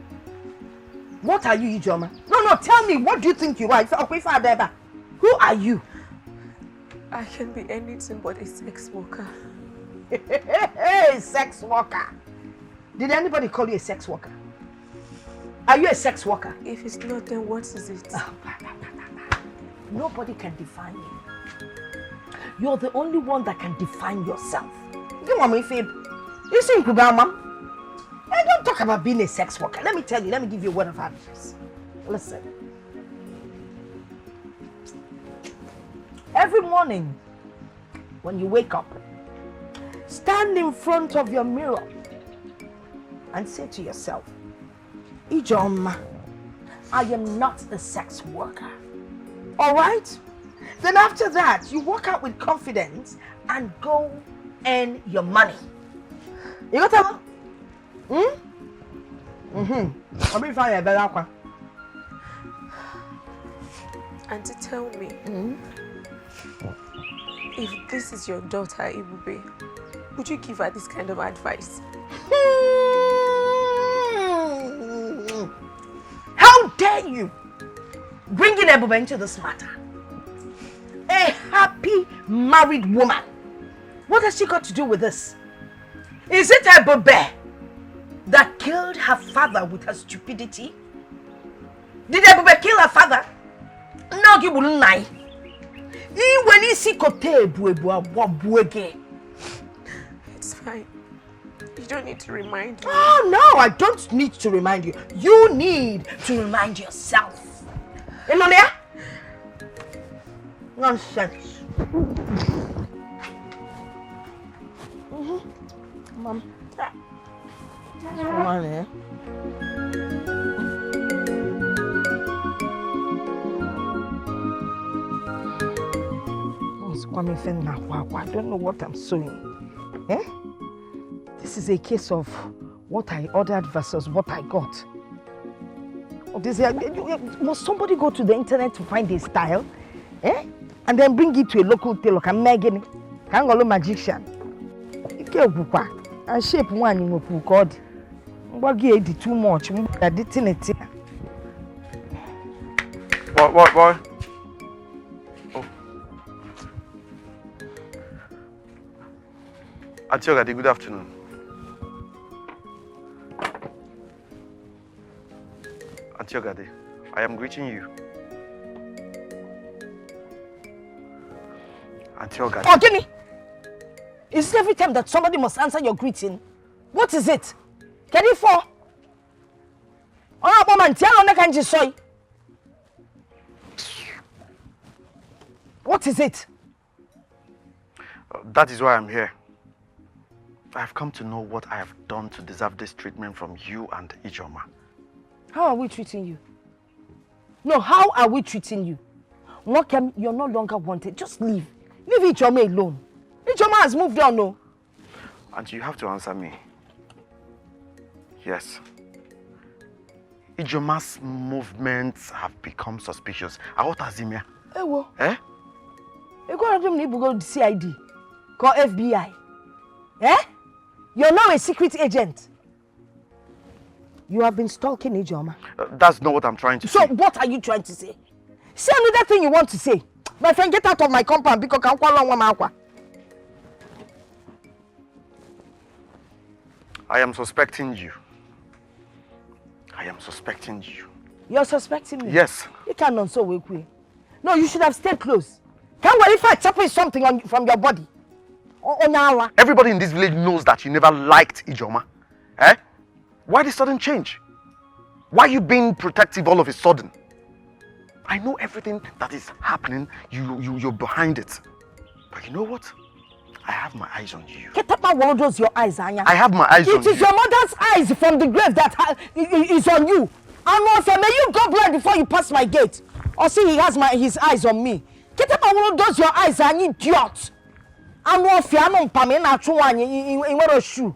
A: What are you, Ijoma? No, tell me, what do you think you are? Who are you?
B: I can be anything but a sex worker.
A: Hey, sex worker. Did anybody call you a sex worker? Are you a sex worker?
B: If it's not, then what is it?
A: Nobody can define you. You're the only one that can define yourself. Listen, Kubama. I don't talk about being a sex worker. Let me tell you, let me give you a word of advice. Listen. Every morning, when you wake up, stand in front of your mirror and say to yourself, Ijoma, I am not a sex worker. Alright? Then after that, you walk out with confidence and go earn your money. You got that? I'll be fine, better.
B: Auntie, tell me, if this is your daughter, Ibube, would you give her this kind of advice?
A: How dare you bring in Ebube into this matter? A happy married woman. What has she got to do with this? Is it Ebube that killed her father with her stupidity? Did Ebube kill her father? No, you wouldn't lie.
B: It's fine. don't need to remind me.
A: Oh, no, I don't need to remind you. You need to remind yourself. Enonia? Nonsense. Mom. Come on here. I don't know what I'm sewing. Eh? This is a case of what I ordered versus what I got. Must somebody go to the internet to find a style? Eh? And then bring it to a local tailor? Can Megan? Can go magician? I shape one in a code. What get too much? I didn't it.
F: What, boy? Oh. Auntie Ogade, good afternoon. Auntie Ogade, I am greeting you. Auntie Ogade.
A: Oh, Jenny! Is it every time that somebody must answer your greeting? What is it? Can you for? Oh, woman, tell on the kanji soy. What is it?
F: That is why I'm here. I have come to know what I have done to deserve this treatment from you and Ijoma.
A: How are we treating you? No, how are we treating you? Mokem, you're no longer wanted. Just leave. Leave Ijoma alone. Ijoma has moved on, no?
F: And you have to answer me. Yes. Ijoma's movements have become suspicious. Aotazimia.
A: Ewo.
F: Eh?
A: You go to go to CID. Call FBI. Eh? You're now a secret agent. You have been stalking Ijoma.
F: That's not what I'm trying to say.
A: So what are you trying to say? Say another thing you want to say. My friend, get out of my compound because I'm
F: I am suspecting you. I am suspecting you.
A: You're suspecting me?
F: Yes.
A: You cannot so weak. No, you should have stayed close. Can't worry if I chop something from your body.
F: Everybody in this village knows that you never liked Ijoma. Eh? Why this sudden change? Why are you being protective all of a sudden? I know everything that is happening. You're behind it. But you know what? I have my eyes on you.
A: Get up my those your eyes, Anya.
F: I have my eyes on you.
A: It is your mother's eyes from the grave that is on you. And also, may you go blind before you pass my gate. Or see he has his eyes on me. Get up my those your eyes, Anya, idiot. I'm not fiano pamena chuan in what a shoe.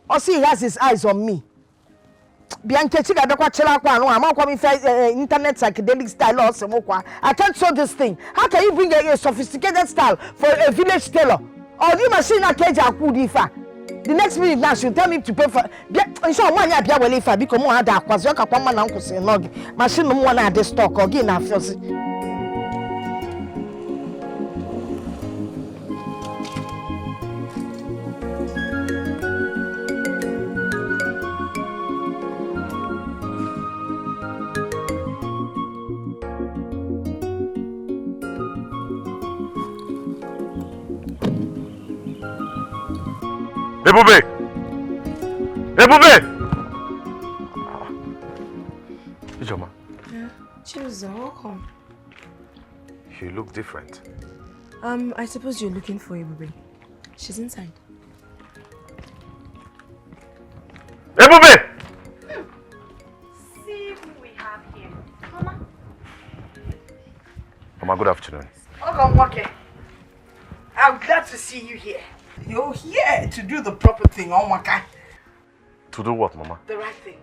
A: Or see he has his eyes on me. Bianca Chica don't watch I'm not coming internet psychedelic style or some more. I can't show this thing. How can you bring a sophisticated style for a village tailor? Or the machine a cage the next minute now she'll tell me to pay for sure money I will if I become more dark was your capon man uncle say no machine no one at the stock or gain after.
F: Ebube! Ebube! Ijoma.
B: Yeah, Chibuzo, welcome.
F: You look different.
B: I suppose you're looking for Ebube. She's inside.
F: Ebube!
G: See who we have here. Mama.
F: Mama, good afternoon.
A: Welcome, Wake. I'm glad to see you here. You're here to do the proper thing, Waka.
F: To do what, Mama?
A: The right thing.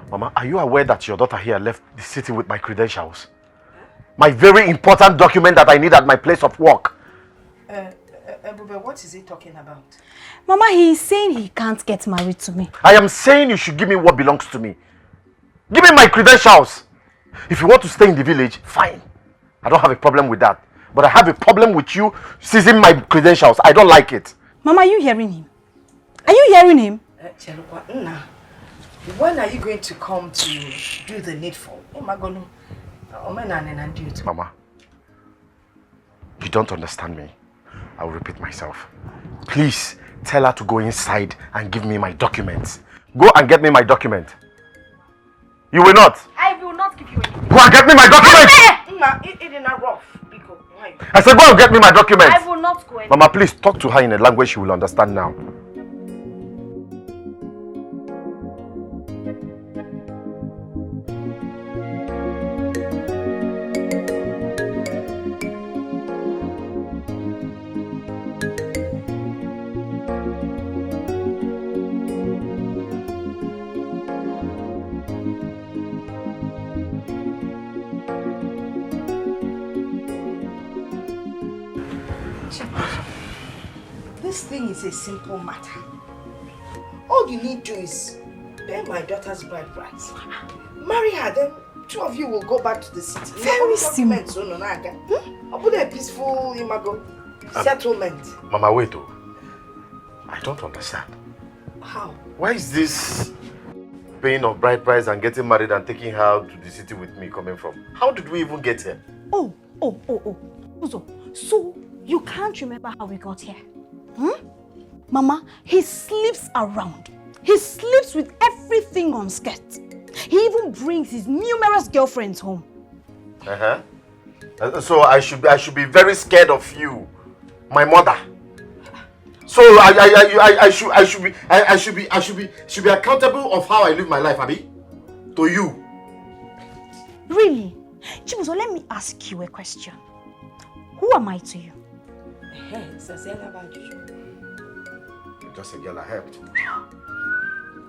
F: Mama, are you aware that your daughter here left the city with my credentials? My very important document that I need at my place of work.
A: Ebube, what is he talking about?
I: Mama, he's saying he can't get married to me.
F: I am saying you should give me what belongs to me. Give me my credentials. If you want to stay in the village, fine. I don't have a problem with that. But I have a problem with you seizing my credentials. I don't like it.
I: Mama, are you hearing him? Are you hearing him?
A: When are you going to come to do the needful?
F: Mama, you don't understand me. I will repeat myself. Please tell her to go inside and give me my documents. Go and get me my document. You will not?
I: I will not give you anything.
F: Go and get me my document!
A: It is not rough.
F: I said go and get me my document.
I: I will not go anywhere.
F: Mama, please talk to her in a language she will understand now.
A: This thing is a simple matter. All you need to do is pay my daughter's bride price. Marry her, then two of you will go back to the city.
I: Very simple.
A: I'll put a peaceful settlement.
F: Mama, wait. Oh. I don't understand.
A: How?
F: Why is this paying of bride price and getting married and taking her to the city with me coming from? How did we even get here?
I: Oh. So you can't remember how we got here? Mama, he sleeps around. He sleeps with everything on skirt. He even brings his numerous girlfriends home.
F: So I should be very scared of you, my mother. So I should be accountable of how I live my life, Abi? To you.
I: Really? Chibuzo, let me ask you a question. Who am I to you?
F: Just a girl I helped.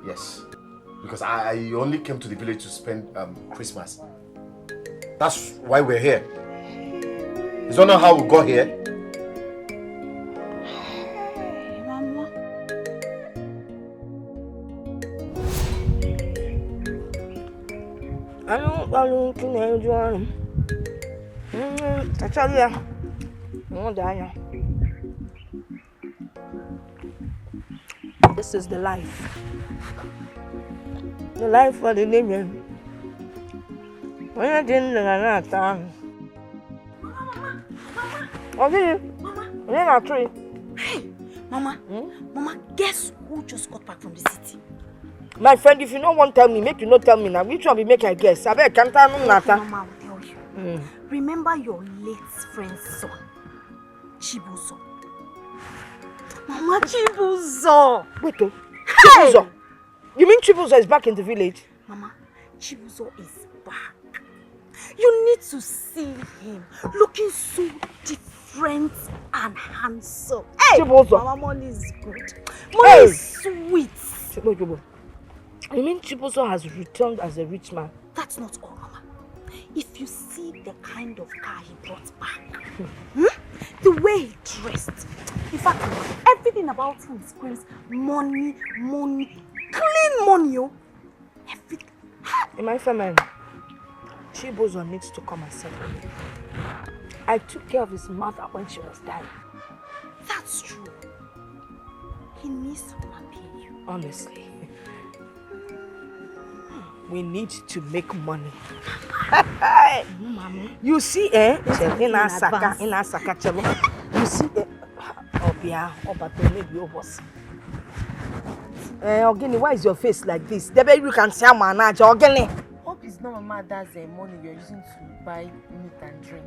F: Yes. Because I only came to the village to spend Christmas. That's why we're here. Is that not how we got here?
I: Hey, Mama.
A: This is the life. The life for the living. When I didn't know time. Mama.
I: Hey, Mama. Mama, guess who just got back from the city?
A: My friend, if you don't want to tell me, make you not tell me now. Which one we make I guess? I bet can't tell me nothing.
I: Mama, I will tell you. Remember your late friend's son, Chibuzo. Mama, Chibuzo.
A: Wait, Chibuzo. You mean Chibuzo is back in the village?
I: Mama, Chibuzo is back. You need to see him looking so different and handsome. Hey,
A: Chibuzo.
I: Mama, money is good. Money is sweet.
A: You mean Chibuzo has returned as a rich man?
I: That's not all, Mama. If you see the kind of car he brought back, the way he dressed, in fact, everything about him screams money, clean money, oh. Everything.
A: My friend, Chibuzo needs to come and settle me. I took care of his mother when she was dying.
I: That's true. He needs to pay you.
A: Honestly. We need to make money.
I: Mama.
A: You see, in Asaka, you see, Ogini, why is your face like this? The baby can say, Ogini.
D: Hope it's not Mama that's the money you're using to buy meat and drink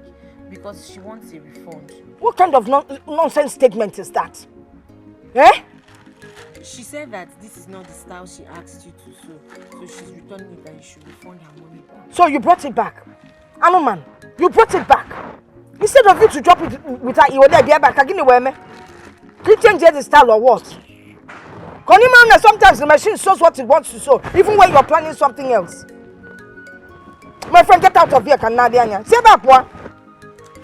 D: because she wants a refund.
A: What kind of nonsense statement is that? Eh?
D: She said that this is not the style she asked you to sew, so she's returning it and you should refund her money back.
A: So you brought it back? Anuman, you brought it back. Instead of you to drop it with her, you were there back. Can you change the style or what? Sometimes the machine sews what it wants to sew, even when you're planning something else. My friend, get out of here, Canadian. See that boy?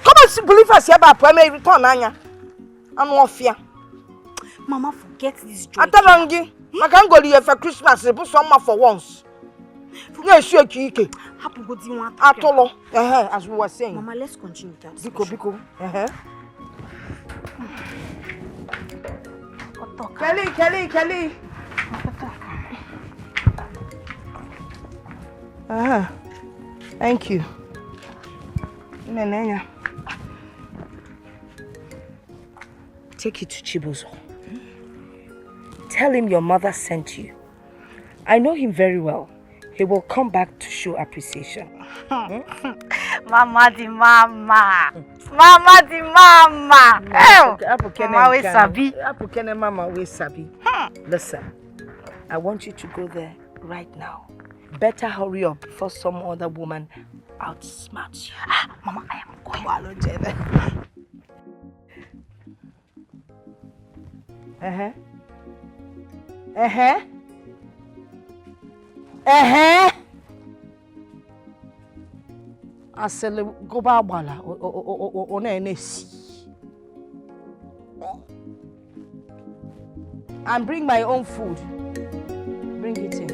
A: Come on, believe us here, but I may return, Anya. I'm off here.
I: Mama, forget this joy.
A: I can't go here for Christmas. They put some for once. Yes, sure, Kiki. As we were saying.
I: Mama, let's continue that.
A: Biko. Kelly. Thank you. Take it to Chibuzo. tell him your mother sent you. I know him very well. He will come back to show appreciation.
I: Mama di mama. Mama di mama. Mama we sabi.
A: Mama we sabi. Listen, I want you to go there right now. Better hurry up before some other woman outsmarts you.
I: Mama, I am going.
A: Asele go ba gbala o na enesi. And bring my own food. Bring it in.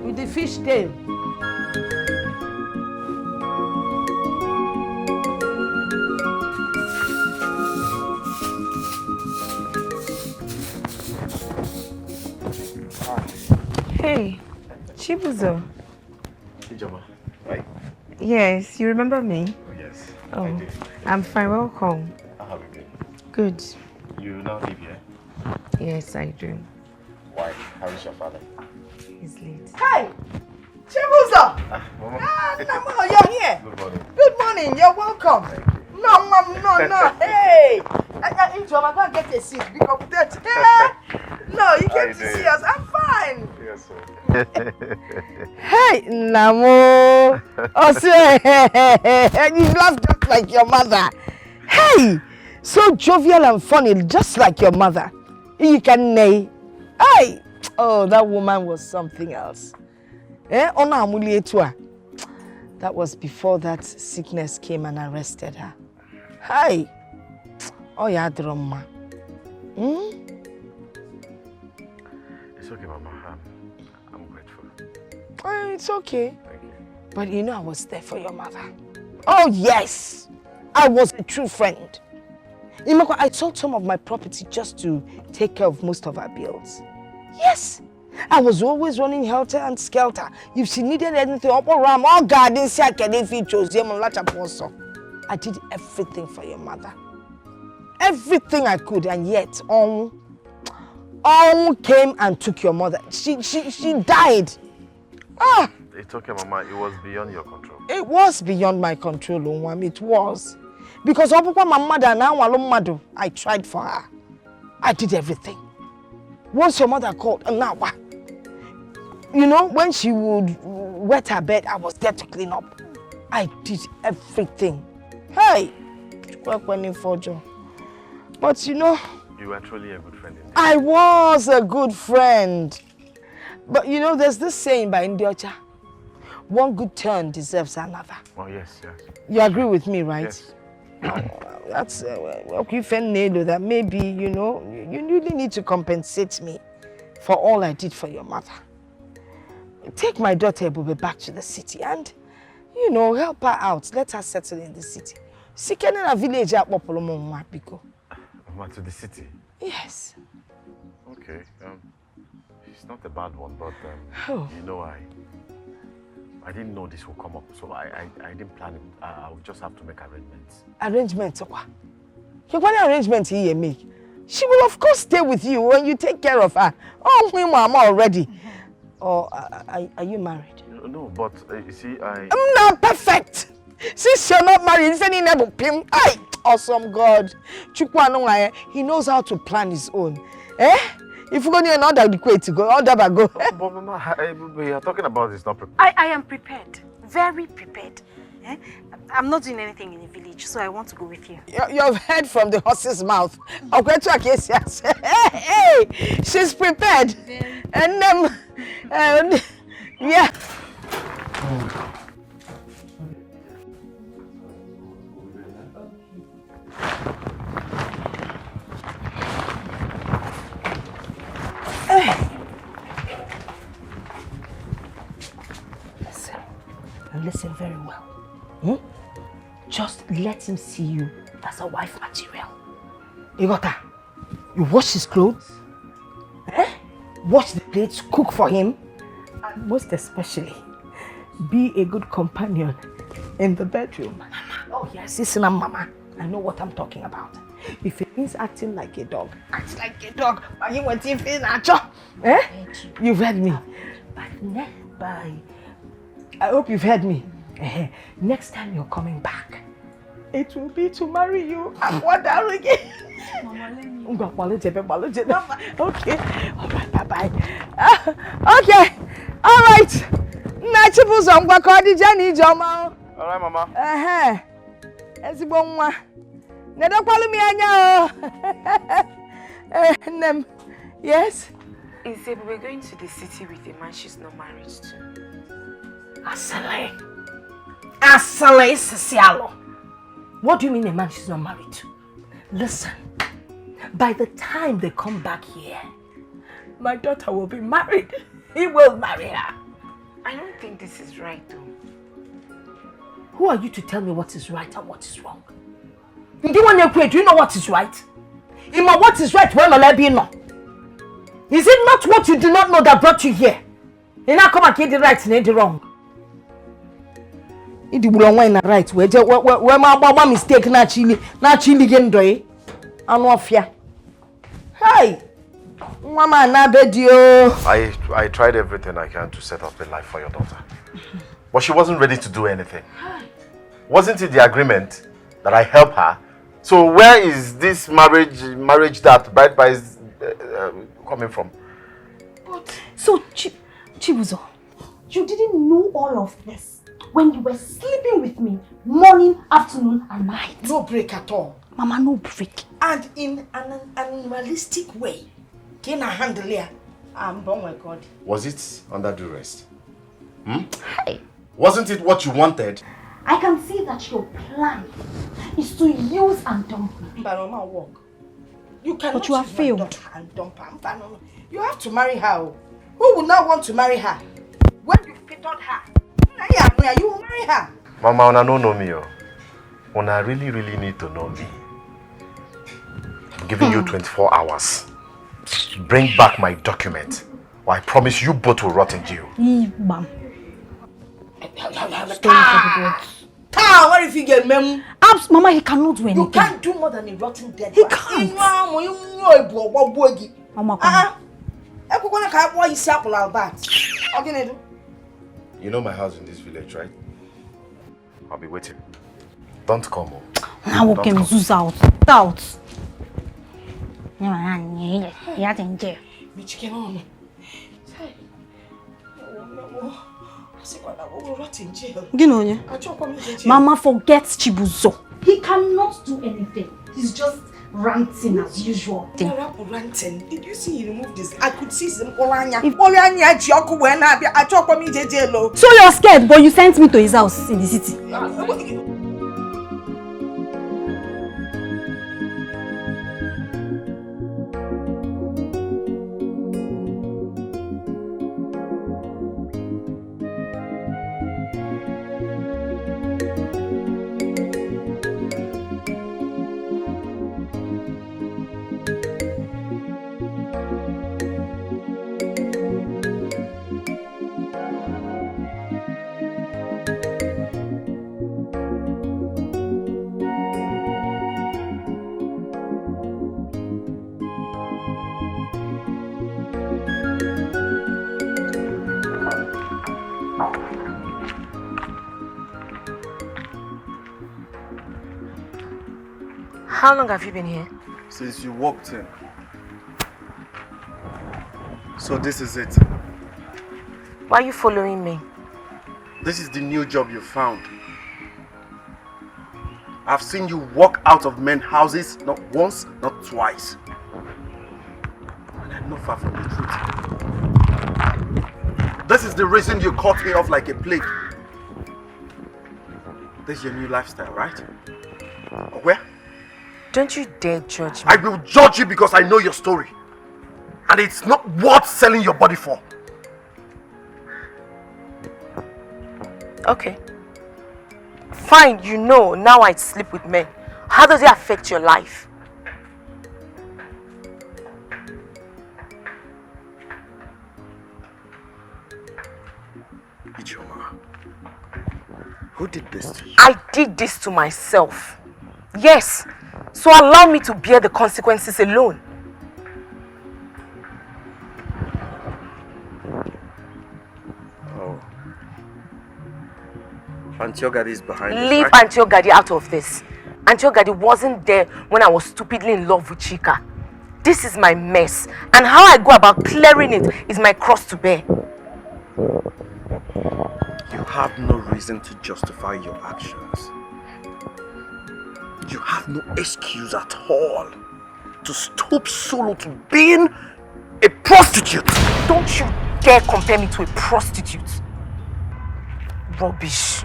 A: With the fish tail.
B: Hey, Chibuzo.
F: Ijoma, right?
B: Yes, you remember me?
F: Oh, yes.
B: Oh,
F: I do.
B: I'm fine. Welcome.
F: How have you been?
B: Good.
F: You now live here?
B: Yes, I do.
F: Why? How is your father?
B: He's late.
A: Hey! Chibuzo!
F: Mama.
A: Namo, you're here.
F: Good morning.
A: Good morning. You're welcome. No, Mom, no. Hey! Ijoma, go and get a seat because that. No, you came to see us. I'm fine.
F: Yes, sir.
A: Hey, Namo. Also, you laugh just like your mother. Hey, so jovial and funny, just like your mother. You can nay. Hey, oh, that woman was something else. That was before that sickness came and arrested her. Hey, oh yeah, drama.
F: It's okay, Mama. I'm grateful.
A: It's okay.
F: Thank you.
A: But you know I was there for your mother. Oh yes, I was a true friend. I sold some of my property just to take care of most of her bills. Yes, I was always running helter and skelter. If she needed anything, I did everything for your mother. Everything I could, and yet all came and took your mother. She died.
F: It's okay, Mama. It was beyond your control.
A: It was beyond my control, Onwam. It was. Because my mother now I tried for her. I did everything. Once your mother called, now what? You know, when she would wet her bed, I was there to clean up. I did everything. Hey! But you know,
F: You were truly a good friend indeed.
A: I was a good friend. But you know, there's this saying by Indiocha. One good turn deserves another.
F: Oh, yes.
A: You agree with me, right?
F: Yes.
A: That's that maybe, you know, you really need to compensate me for all I did for your mother. Take my daughter Ebube back to the city and, you know, help her out. Let her settle in the city. Sikene na village at Popolomo Mapiko.
F: Mama, to the city?
A: Yes.
F: Okay. It's not a bad one, but you know, I didn't know this would come up, so I didn't plan it. I would just have to make arrangements.
A: Arrangements? What arrangements you make? She will of course stay with you when you take care of her. Oh, my mama already. Or are you married?
F: No, but you see,
A: I'm not perfect. Since you're not married, it's any never pim. Awesome God. He knows how to plan his own. If you're going to another way to go, I'll never go.
F: But Mama, we are talking about this, not prepared.
I: I am prepared. Very prepared. I'm not doing anything in the village, so I want to go with you.
A: You've heard from the horse's mouth. Okay, hey, she's prepared. And yeah. Listen very well. Just let him see you as a wife material. You got that? You wash his clothes, wash the plates, cook for him, and most especially, be a good companion in the bedroom. Oh yes, listen, Mama. I know what I'm talking about. If it means acting like a dog, act like a dog. But you want to feel natural. Eh? You've heard me. But I hope you've heard me. Next time you're coming back, it will be to marry you. I'm wondering again. Okay. All right, bye-bye. Okay. All right.
F: All right, Mama.
A: Yes?
B: He said we're going to the city with a man she's not married to.
A: Asale Sisialo. What do you mean a man she's not married to? Listen, by the time they come back here, my daughter will be married. He will marry her.
B: I don't think this is right though.
A: Who are you to tell me what is right and what is wrong? Do you know what is right? Ima, what is right when Malabi no? Is it not what you do not know that brought you here? You now come and get the right and the wrong. If you want to right, where my mistake na chili again doy. Anwafia. Hey, mama na bedio.
F: I tried everything I can to set up a life for your daughter, but she wasn't ready to do anything. Wasn't it the agreement that I help her? So where is this marriage that bride price coming from?
I: So, Chibuzo, you didn't know all of this when you were sleeping with me morning, afternoon, and night.
A: No break at all.
I: Mama, no break.
A: And in an animalistic way. Can I handle here? Oh my God.
F: Was it under duress?
I: Hey.
F: Wasn't it what you wanted?
I: I can see that your plan is to use and dump me.
A: But Mama, walk. You cannot.
I: But you have failed.
A: And dump her. You have to marry her. Who would not want to marry her? When you fitted her, you will marry her.
F: Mama, Una no know me. Una really need to know me. I'm giving you 24 hours. Bring back my document, or I promise you both will rot in jail.
I: Mom.
A: What if you get mem?
I: Mama, he cannot do anything.
A: You can't do more than a rotten dead.
I: He can't. Mama,
F: You know my house in this village, right? I'll be waiting. Don't come home.
I: Now we can zoom out. Out. Mama forgets Chibuzo. He cannot do anything. He's just ranting as usual.
A: Ranting. Did you see he removed this? I could see some Olanya.
I: So you're scared, but you sent me to his house in the city.
B: How long have you been here?
J: Since you walked in. So this is it.
B: Why are you following me?
J: This is the new job you found. I've seen you walk out of men's houses not once, not twice. And I'm not far from the truth. This is the reason you cut me off like a plague. This is your new lifestyle, right? Where?
B: Don't you dare judge me.
J: I will judge you because I know your story. And it's not worth selling your body for.
B: Okay. Fine, you know, now I sleep with men. How does it affect your life?
J: Ijoma, who did this to you?
B: I did this to myself. Yes. So allow me to bear the consequences alone.
F: Oh. Auntie Ogadi is behind this,
B: Leave
F: right?
B: Auntie Ogadi out of this. Auntie Ogadi wasn't there when I was stupidly in love with Chika. This is my mess, and how I go about clearing it is my cross to bear.
F: You have no reason to justify your actions. You have no excuse at all to stoop so low to being a prostitute.
B: Don't you dare compare me to a prostitute. Rubbish.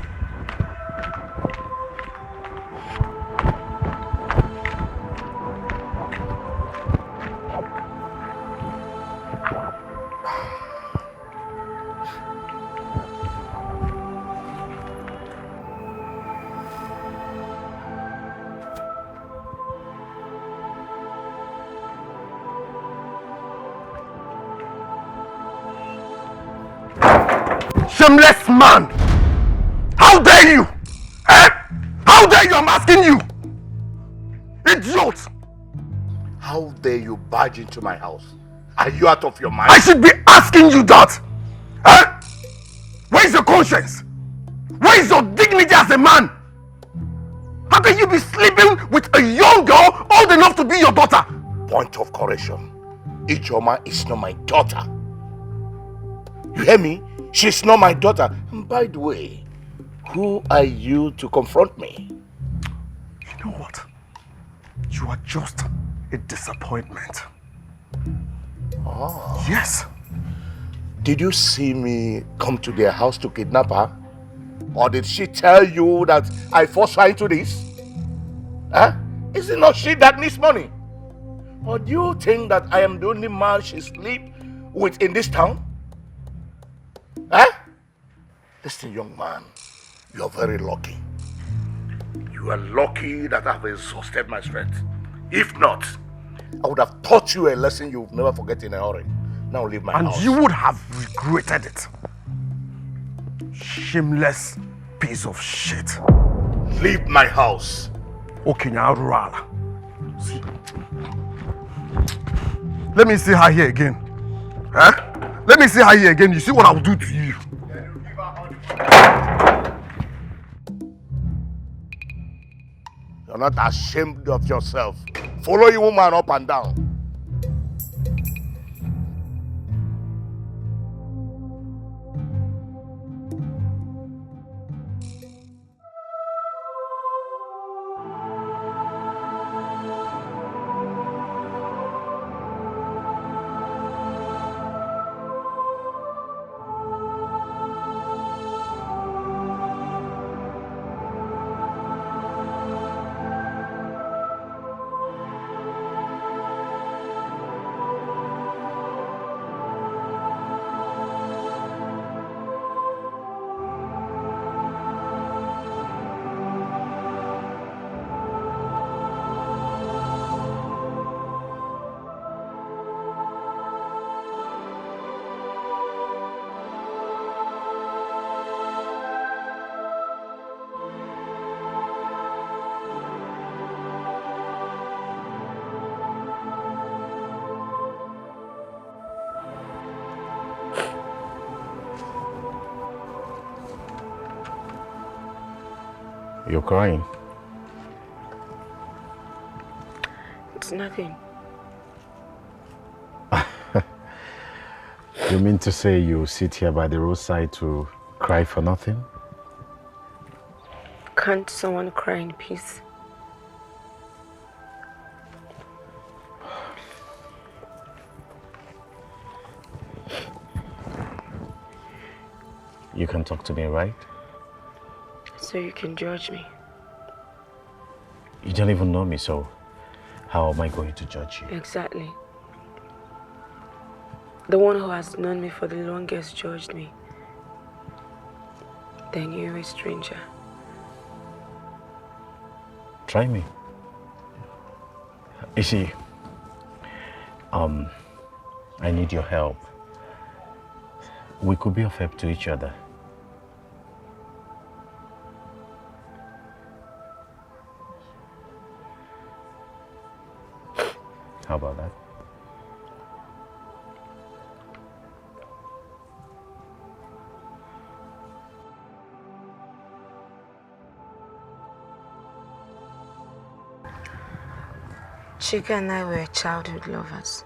C: Shameless man! How dare you? Eh? How dare you? I'm asking you! Idiot! How dare you barge into my house? Are you out of your mind? I should be asking you that! Eh? Where is your conscience? Where is your dignity as a man? How can you be sleeping with a young girl old enough to be your daughter? Point of correction. Ijoma is not my daughter. You hear me? She's not my daughter. And by the way, who are you to confront me?
J: You know what? You are just a disappointment.
C: Oh.
J: Yes.
C: Did you see me come to their house to kidnap her? Or did she tell you that I forced her into this? Huh? Is it not she that needs money? Or do you think that I am the only man she sleeps with in this town? Huh? Listen, young man, you are very lucky. You are lucky that I have exhausted my strength. If not, I would have taught you a lesson you will never forget in a hurry. Now leave my house.
J: And you would have regretted it. Shameless piece of shit.
C: Leave my house.
J: Okay, now Rala. See. Let me see her here again. Huh? Let me see her here again. You see what I will do to you.
C: You're not ashamed of yourself. Follow your woman up and down.
E: You're crying.
B: It's nothing.
E: You mean to say you sit here by the roadside to cry for nothing?
B: Can't someone cry in peace?
E: You can talk to me, right?
B: So you can judge me.
E: You don't even know me, so how am I going to judge you?
B: Exactly. The one who has known me for the longest judged me. Then you're a stranger.
E: Try me. You see, I need your help. We could be of help to each other.
K: How about that?
B: Chika and I were childhood lovers.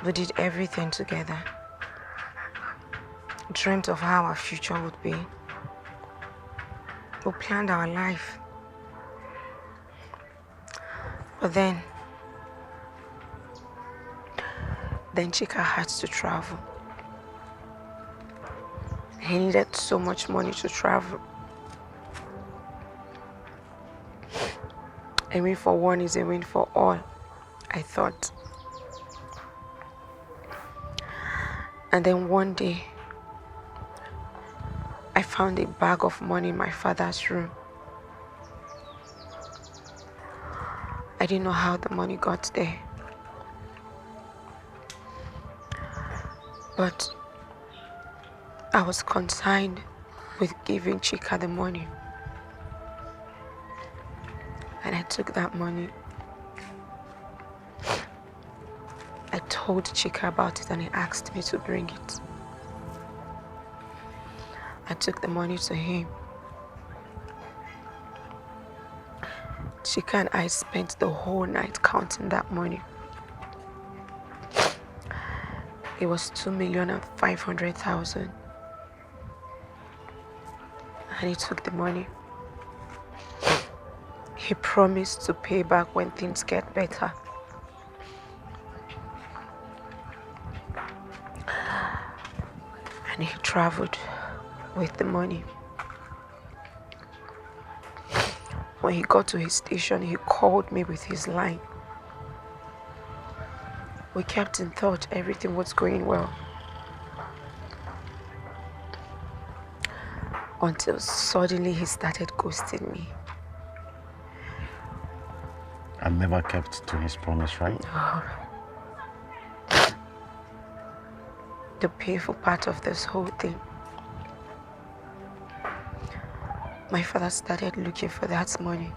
B: We did everything together. Dreamt of how our future would be. We planned our life. But then Chika had to travel. He needed so much money to travel. A win for one is a win for all, I thought. And then one day, I found a bag of money in my father's room. I didn't know how the money got there. But I was concerned with giving Chika the money. And I took that money. I told Chika about it and he asked me to bring it. I took the money to him. Chika and I spent the whole night counting that money. It was 2,500,000. And he took the money. He promised to pay back when things get better. And he traveled with the money. When he got to his station, he called me with his line. We kept in touch, everything was going well. Until suddenly he started ghosting me.
K: And never kept to his promise, right?
B: The painful part of this whole thing. My father started looking for that money.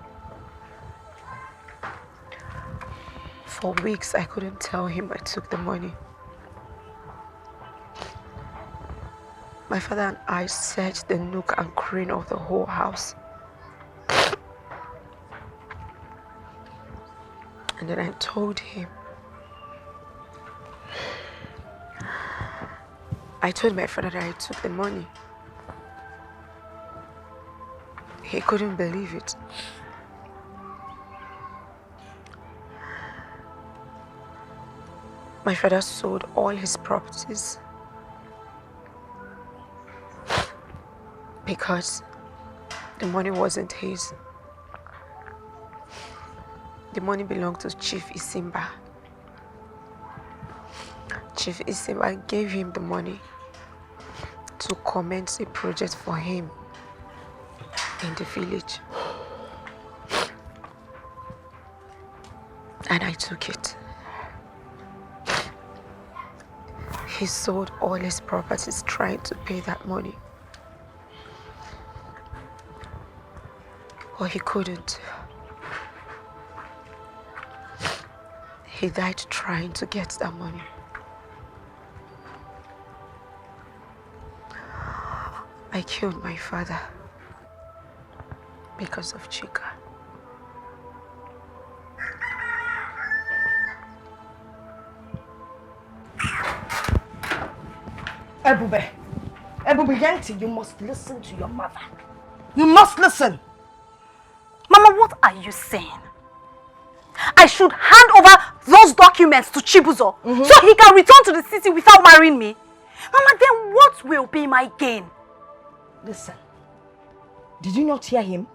B: For weeks, I couldn't tell him I took the money. My father and I searched the nook and cranny of the whole house. And then I told him. I told my father that I took the money. He couldn't believe it. My father sold all his properties because the money wasn't his. The money belonged to Chief Isimba. Chief Isimba gave him the money to commence a project for him in the village. And I took it. He sold all his properties trying to pay that money. But he couldn't. He died trying to get that money. I killed my father because of Chika.
A: Ebube Yanti, you must listen to your mother. You must listen.
I: Mama, what are you saying? I should hand over those documents to Chibuzo so he can return to the city without marrying me. Mama, then what will be my gain?
A: Listen, did you not hear him?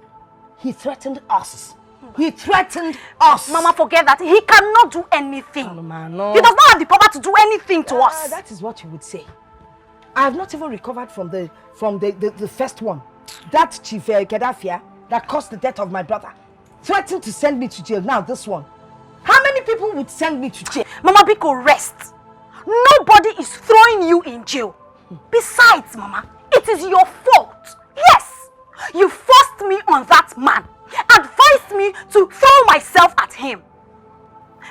A: He threatened us. He threatened us.
I: Mama, forget that. He cannot do anything.
A: No.
I: He does not have the power to do anything to us.
A: That is what you would say. I have not even recovered from the first one. That Chief Kedafia that caused the death of my brother threatened to send me to jail. Now this one. How many people would send me to jail?
I: Mama, Biko, rest. Nobody is throwing you in jail. Besides, Mama, it is your fault. Yes, you forced me on that man, advised enticed me to throw myself at him.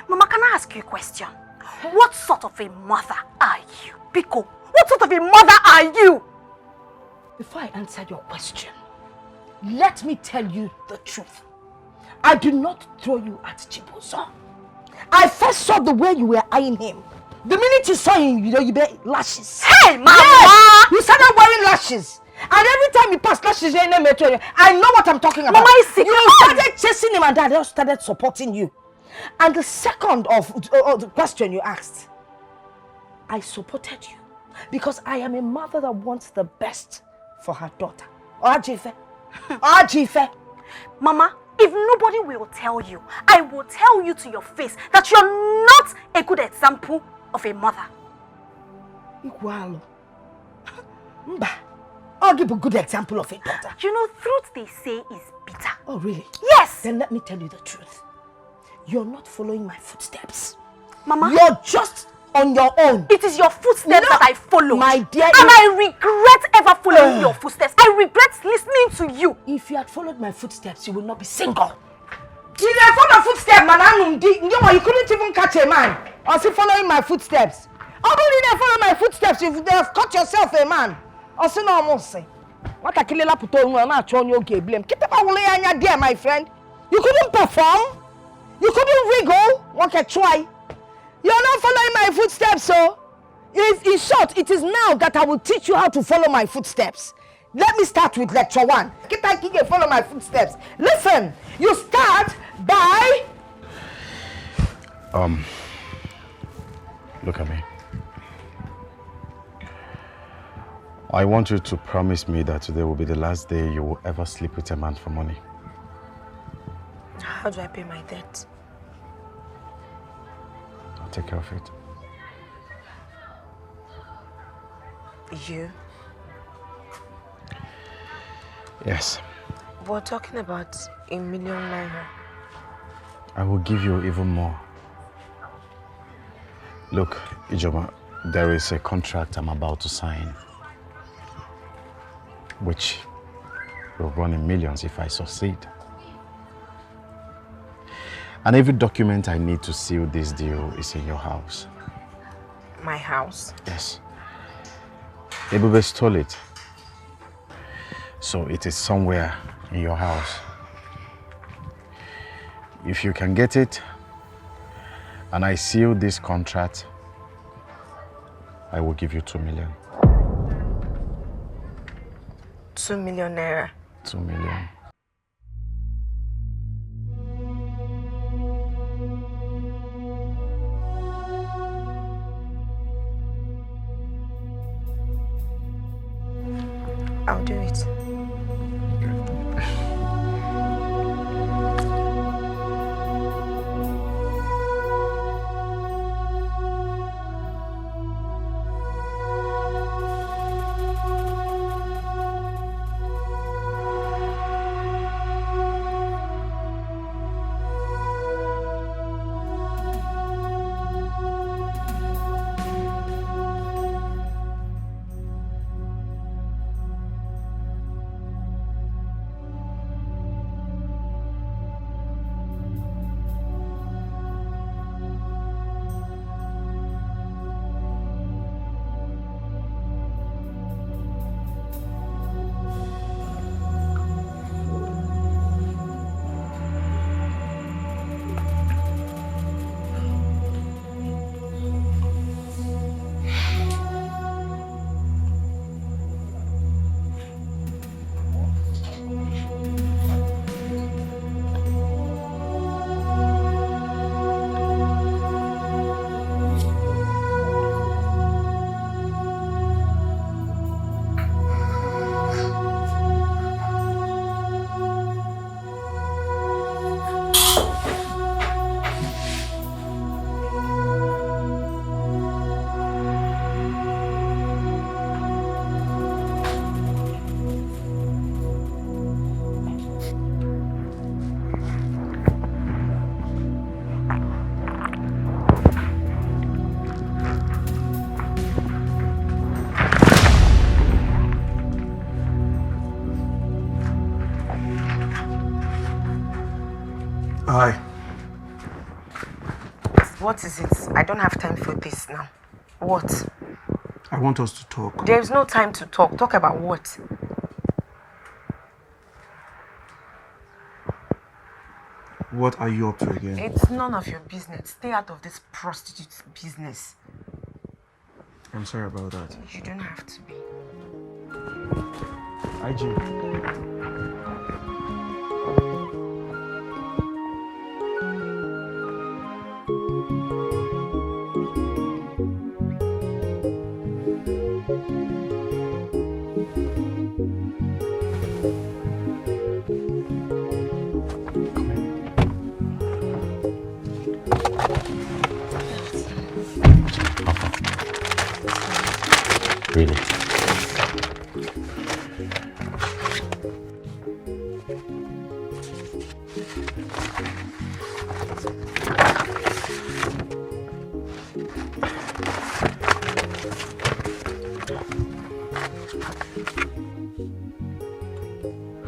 I: Mama, can I ask you a question? What sort of a mother are you? Biko, what sort of a mother are you?
A: Before I answer your question, let me tell you the truth. I do not throw you at Chibuzo. I first saw the way you were eyeing him. The minute you saw him, you wear lashes.
I: Hey, Mama!
A: Yes, you started wearing lashes. And every time you pass lashes, I know what I'm talking about.
I: Mama is sick.
A: You started chasing him and Dad started supporting you. And the second of the question you asked, I supported you because I am a mother that wants the best for her daughter. Ajife.
I: Mama, if nobody will tell you, I will tell you to your face that you're not a good example of a mother.
A: Igualo. Mba. I'll give a good example of a daughter.
I: You know, truth they say is bitter.
A: Oh, really?
I: Yes.
A: Then let me tell you the truth. You're not following my footsteps.
I: Mama.
A: You're just on your own.
I: It is your footsteps that I follow.
A: My dear.
I: And I regret ever following your footsteps. I regret listening to you.
A: If you had followed my footsteps, you would not be single. You didn't follow footsteps, man. You couldn't even catch a man. Or see following my footsteps. Although you didn't follow my footsteps, you would have caught yourself a man. Or see no almost say. What a killer put on you, not on your game blame. Keep up on there, my friend. You couldn't perform. You couldn't wriggle. What can try? You're not following my footsteps, so in short, it is now that I will teach you how to follow my footsteps. Let me start with lecture 1. Can follow my footsteps. Listen, you start by...
K: Look at me. I want you to promise me that today will be the last day you will ever sleep with a man for money.
B: How do I pay my debt?
K: I'll take care of it.
B: You?
K: Yes.
B: We're talking about ₦1 million.
K: I will give you even more. Look, Ijoma, there is a contract I'm about to sign, which will run in millions if I succeed. And every document I need to seal this deal is in your house.
B: My house?
K: Yes. Ebube stole it. So it is somewhere in your house. If you can get it, and I seal this contract, I will give you 2 million.
B: 2 million naira.
K: 2 million.
B: I'll do it. what is it? I don't have time for this now. What?
J: I want us to talk.
B: There is no time to talk. Talk about what?
J: What are you up to again?
B: It's none of your business. Stay out of this prostitute business.
J: I'm sorry about that.
B: You don't have to be.
J: IG.
K: Really?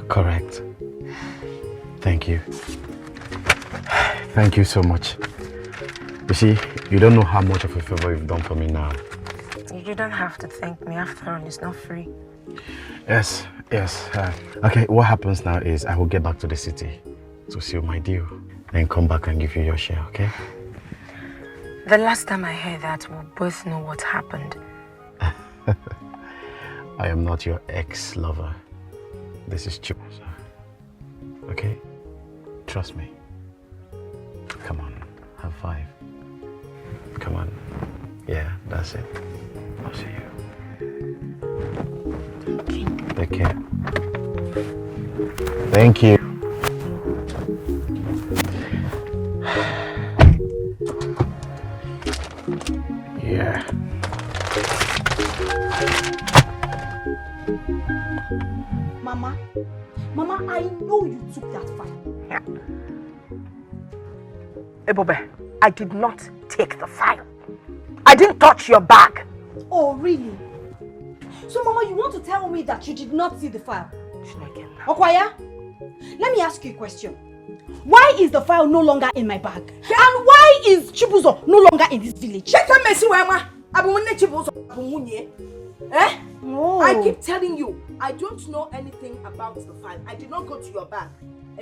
K: Correct. Thank you. Thank you so much. You see, you don't know how much of a favor you've done for me now.
B: You don't have to thank me. After all, it's not free.
K: Yes. Okay, what happens now is I will get back to the city to seal my deal. Then come back and give you your share, okay?
B: The last time I heard that, we both know what happened.
K: I am not your ex-lover. This is Chibu. Okay? Trust me. Come on, have 5. Come on. Yeah, that's it. I'll see you. Take care. Thank you. Yeah.
I: Mama, I know you took that file.
A: Yeah. Ebobe, I did not take the file. I didn't touch your bag.
I: Oh, really? So, Mama, you want to tell me that you did not see the file? Okwaya, let me ask you a question. Why is the file no longer in my bag? Yeah. And why is Chibuzo no longer in this village?
A: Oh. I keep telling you, I don't know anything about the file. I did not go to your bag.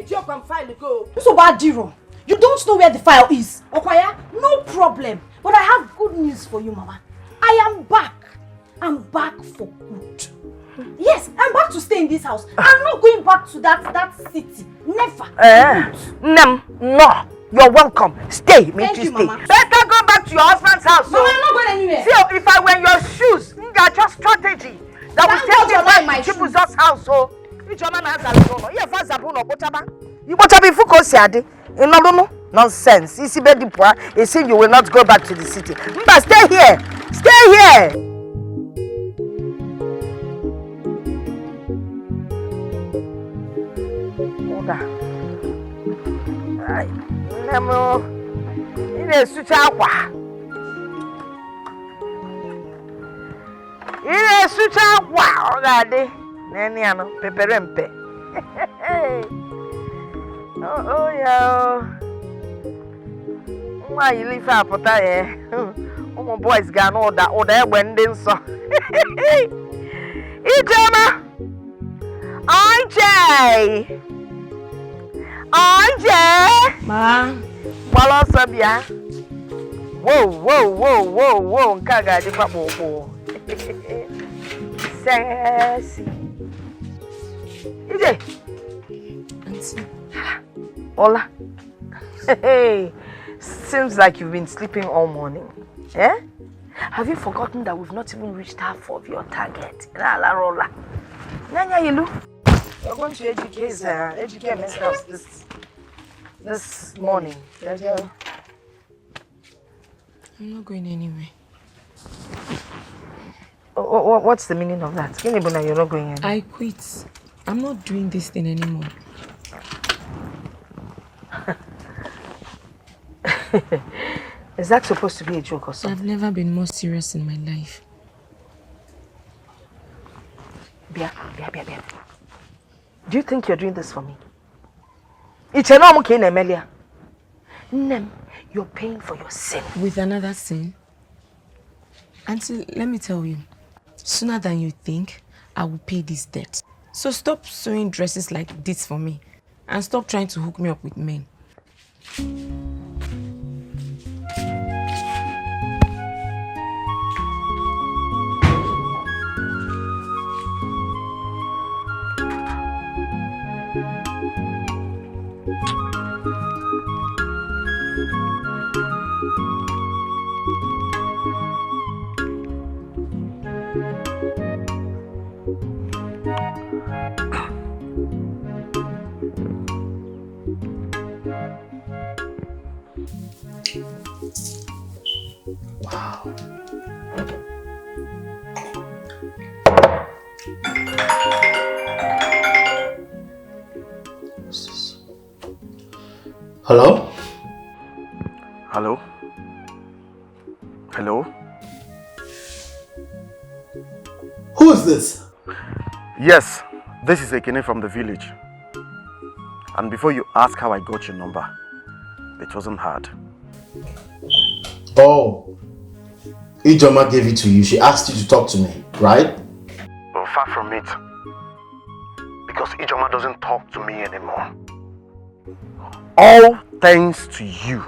I: So bad, Diro. You don't know where the file is. Okwaya, no problem. But I have good news for you, Mama. I am back. I'm back for good. Yes, I'm back to stay in this house. I'm not going back to that city. Never.
A: No. You're welcome. Stay.
I: Thank you, Mama.
A: Better go back to your husband's house.
I: Mama, I'm not going anywhere.
A: See, if I were in your shoes, that's just strategy. That will tell you where my Chibuzo's house. So, which one has a little? Yeah, fast Zabuno, Botaba. You Botabi Fuko Siade. You know, nonsense. You see, you see, you will not go back to the city. But stay here. Stay here. Nemo, ine sucha akwa. Ine sucha akwa, ogade. Neni ano, peperempe. Oh yeah. Why you leave her for that? My boys got order when then so. Ijama. IJ.
I: Ma.
A: Wala sabia. Whoa. Nkaga di papo. Sassy. IJ.
B: Auntie.
A: Hola. Hey. Seems like you've been sleeping all morning. Eh? Have you forgotten that we've not even reached half of your target? Rola. Nyanya Ilu. You're going to educate myself this morning.
B: I'm not going anywhere.
A: What's the meaning of that? You're not going anywhere.
B: I quit. I'm not doing this thing anymore.
A: Is that supposed to be a joke or something?
B: I've never been more serious in my life.
A: Bia. Do you think you're doing this for me? It's a normal cane, Amelia. Nem, you're paying for your sin.
B: With another sin? Auntie, let me tell you, sooner than you think, I will pay this debt. So stop sewing dresses like this for me and stop trying to hook me up with men.
E: Hello?
F: Hello? Hello?
E: Who is this?
F: Yes, this is Ekene from the village. And before you ask how I got your number, it wasn't hard.
E: Oh, Ijoma gave it to you. She asked you to talk to me, right?
F: Well, far from it. Because Ijoma doesn't talk to me anymore. All thanks to you.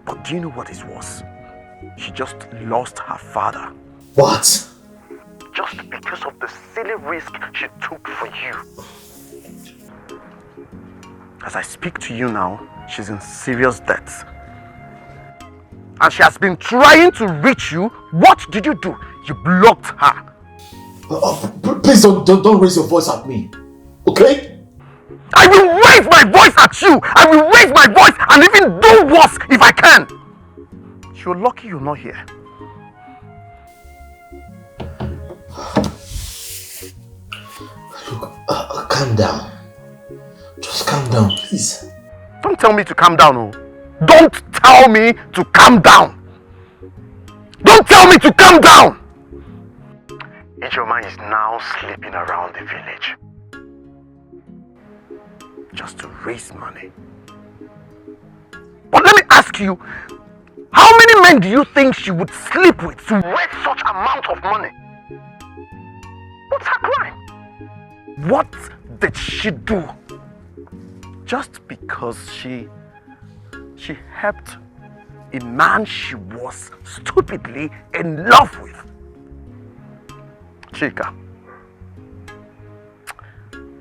F: But do you know what is worse? She just lost her father.
E: What?
F: Just because of the silly risk she took for you. As I speak to you now, she's in serious debt. And she has been trying to reach you. What did you do? You blocked her.
E: Please don't raise your voice at me. Okay?
F: I will raise my voice at you. I will raise my voice and even do worse if I can. You're lucky you're not here.
E: Look, calm down. Just calm down, please.
F: Don't tell me to calm down, oh. Don't tell me to calm down. Don't tell me to calm down. Ijoma is now sleeping around the village. Just to raise money. But let me ask you, how many men do you think she would sleep with to raise such amount of money? What's her crime? What did she do? Just because she helped a man she was stupidly in love with. Chika,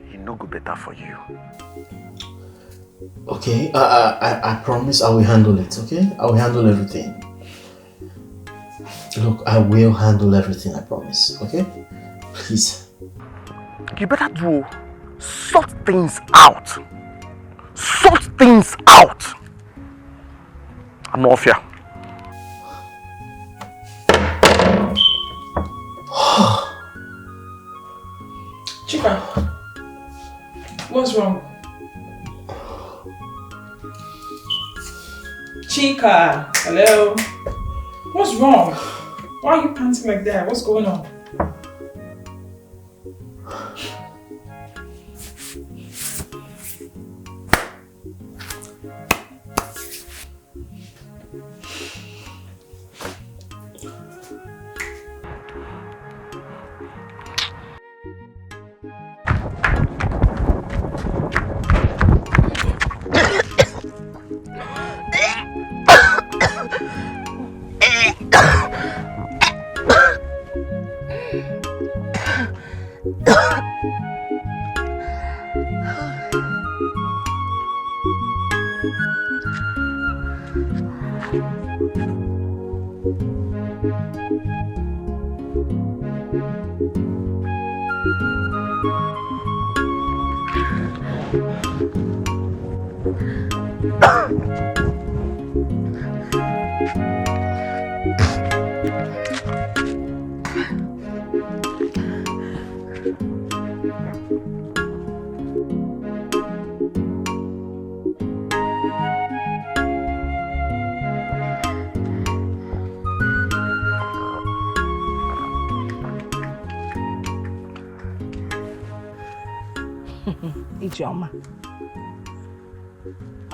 F: he no go better for you.
E: Okay, I promise I will handle it, okay? I will handle everything. Look, I will handle everything, I promise, okay? Please.
F: You better do sort things out. Sort things out. Anofia.
D: Chika, what's wrong? Chika, hello? What's wrong? Why are you panting like that? What's going on?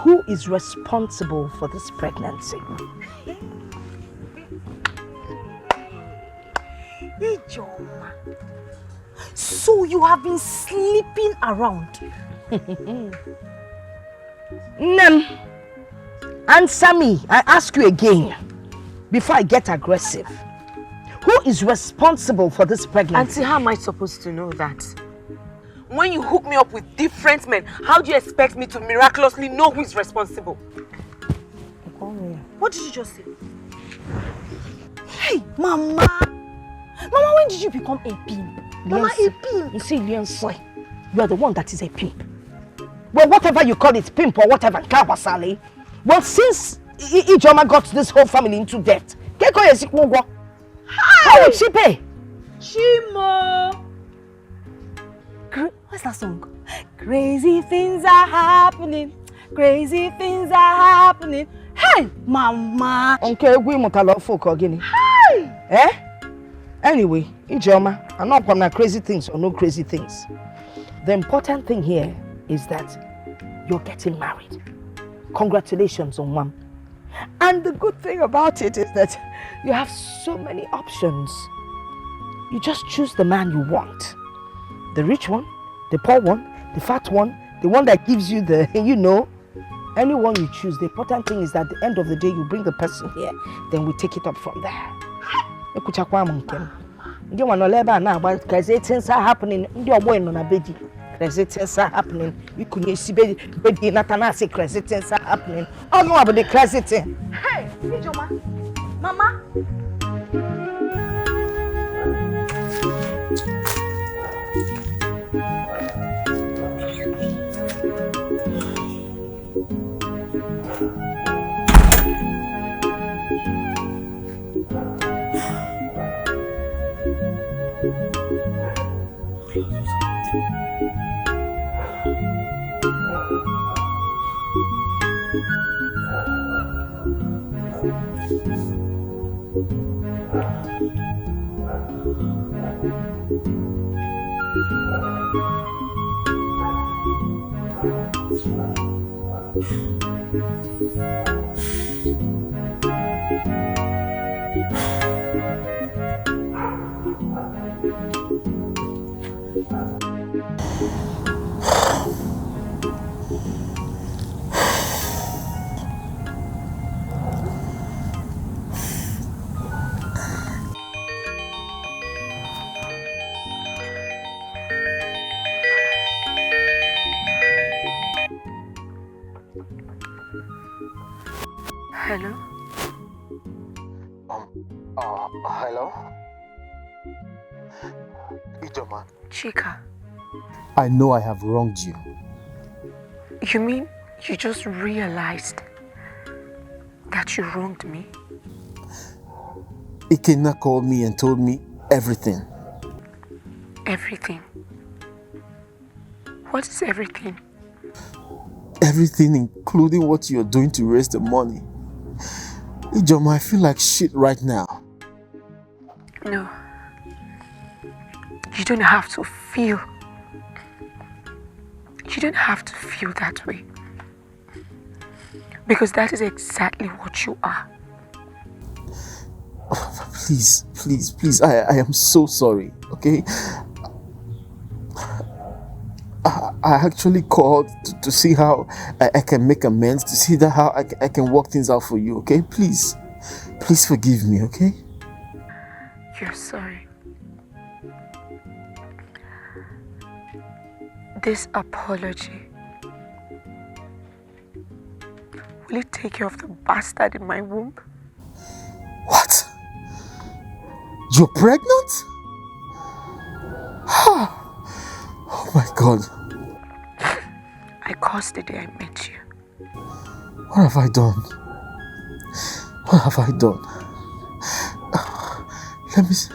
A: who is responsible for this pregnancy?
I: Ijoma. So you have been sleeping around?
A: Nem, answer me. I ask you again before I get aggressive. Who is responsible for this pregnancy?
B: Auntie, how am I supposed to know that? When you hook me up with different men, how do you expect me to miraculously know who is responsible?
I: What did you just say? Hey, Mama! Mama, when did you become a pimp? Mama, a pimp!
A: You see, Liansoi, you are the one that is a pimp. Well, whatever you call it, pimp or whatever, Kawasali. Well, since Ijoma got this whole family into debt, how would she pay?
I: Chimo! What's that song? Crazy things are happening. Crazy things are happening. Hey, Mama!
A: Okay, we must folk again.
I: Hey!
A: Eh? Anyway, Ijoma, I'm not gonna crazy things or no crazy things. The important thing here is that you're getting married. Congratulations on one. And the good thing about it is that you have so many options. You just choose the man you want. The rich one, the poor one, the fat one, the one that gives you the, anyone you choose. The important thing is that at the end of the day, you bring the person here, then we take it up from there. Crazy things are happening. Crazy things are happening. You couldn't see baby Natana say crazy things are happening. Oh no, about the crazy thing.
I: Hey, Ijoma, Mama.
B: Hello?
L: Hello? Ijoma.
B: Chika.
L: I know I have wronged you.
B: You mean you just realized that you wronged me?
L: Ikenna called me and told me everything.
B: Everything? What is everything?
L: Everything, including what you're doing to raise the money. Ijoma, I feel like shit right now.
B: No. You don't have to feel. You don't have to feel that way. Because that is exactly what you are.
L: Please, please, please, I am so sorry, okay? I actually called to see how I can make amends, to see that how I can work things out for you, okay? Please, please forgive me, okay?
B: You're sorry. This apology, will it take care of the bastard in my womb?
L: What? You're pregnant? Oh my God.
B: I cursed the day I met you.
L: What have I done? What have I done? Let me see.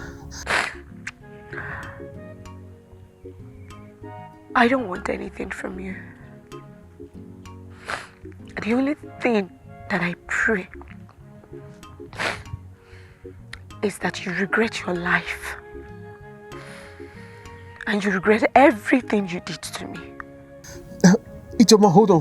B: I don't want anything from you. The only thing that I pray is that you regret your life. And you regret everything you did to me.
L: Ijoma, hold on.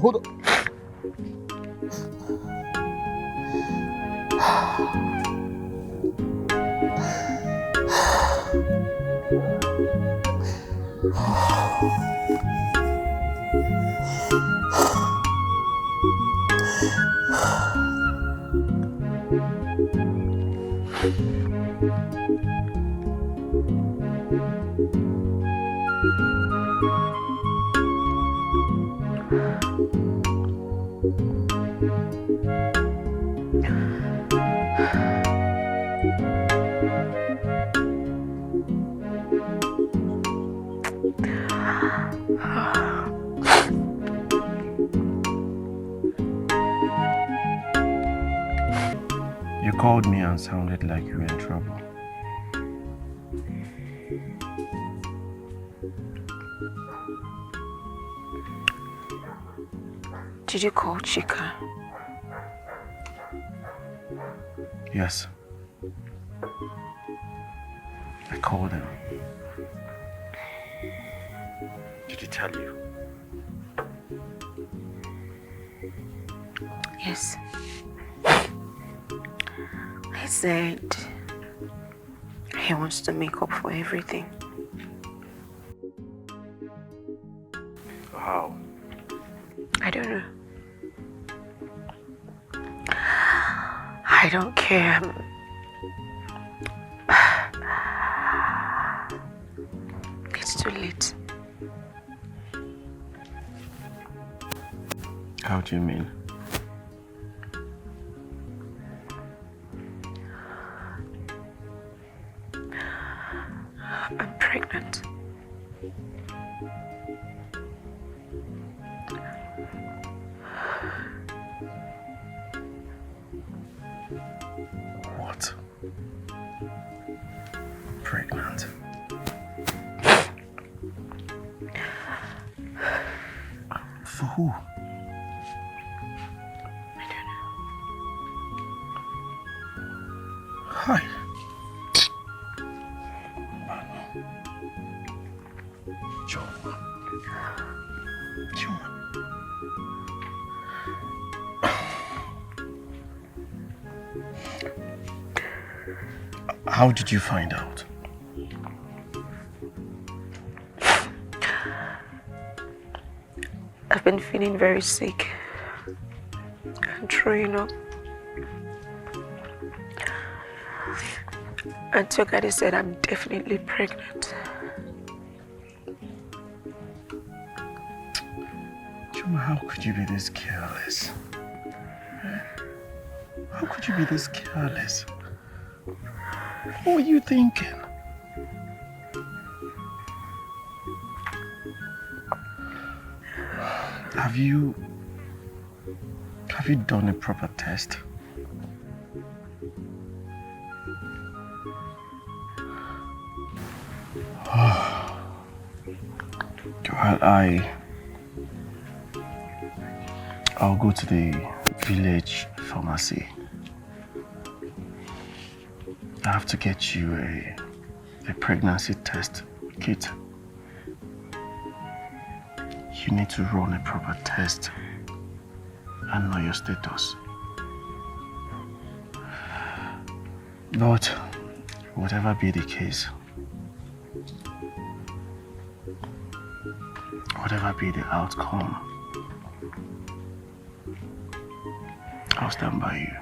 F: You called me and sounded like you were in trouble.
B: Did you call Chika?
F: Yes. I called him. Did he tell you?
B: Yes. He said he wants to make up for everything.
F: How?
B: I don't know. I don't care. It's too late.
F: How do you mean?
B: I'm pregnant.
F: What? Pregnant? For who?
B: I don't know.
F: Hi. How did you find out?
B: I've been feeling very sick and throwing up. And Tokadi said I'm definitely pregnant.
F: Chuma, how could you be this careless? How could you be this careless? What were you thinking? Have you done a proper test? Well, I'll go to the village pharmacy. I have to get you a pregnancy test kit. You need to run a proper test and know your status. But whatever be the case, whatever be the outcome, I'll stand by you.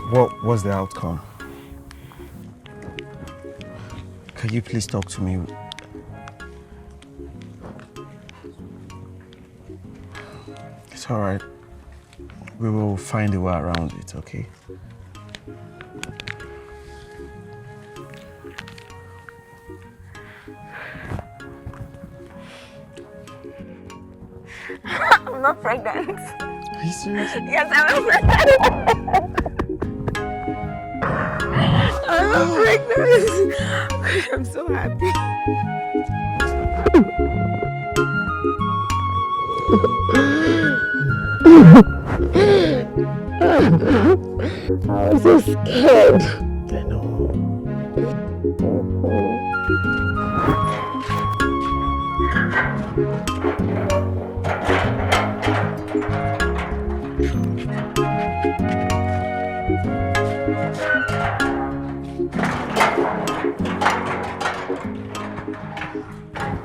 J: What was the outcome? Can you please talk to me? It's all right. We will find a way around it, okay?
B: I'm not pregnant.
J: Are you serious?
B: Yes, I'm pregnant. I'm pregnant. I'm so happy. I was so scared.
J: I know.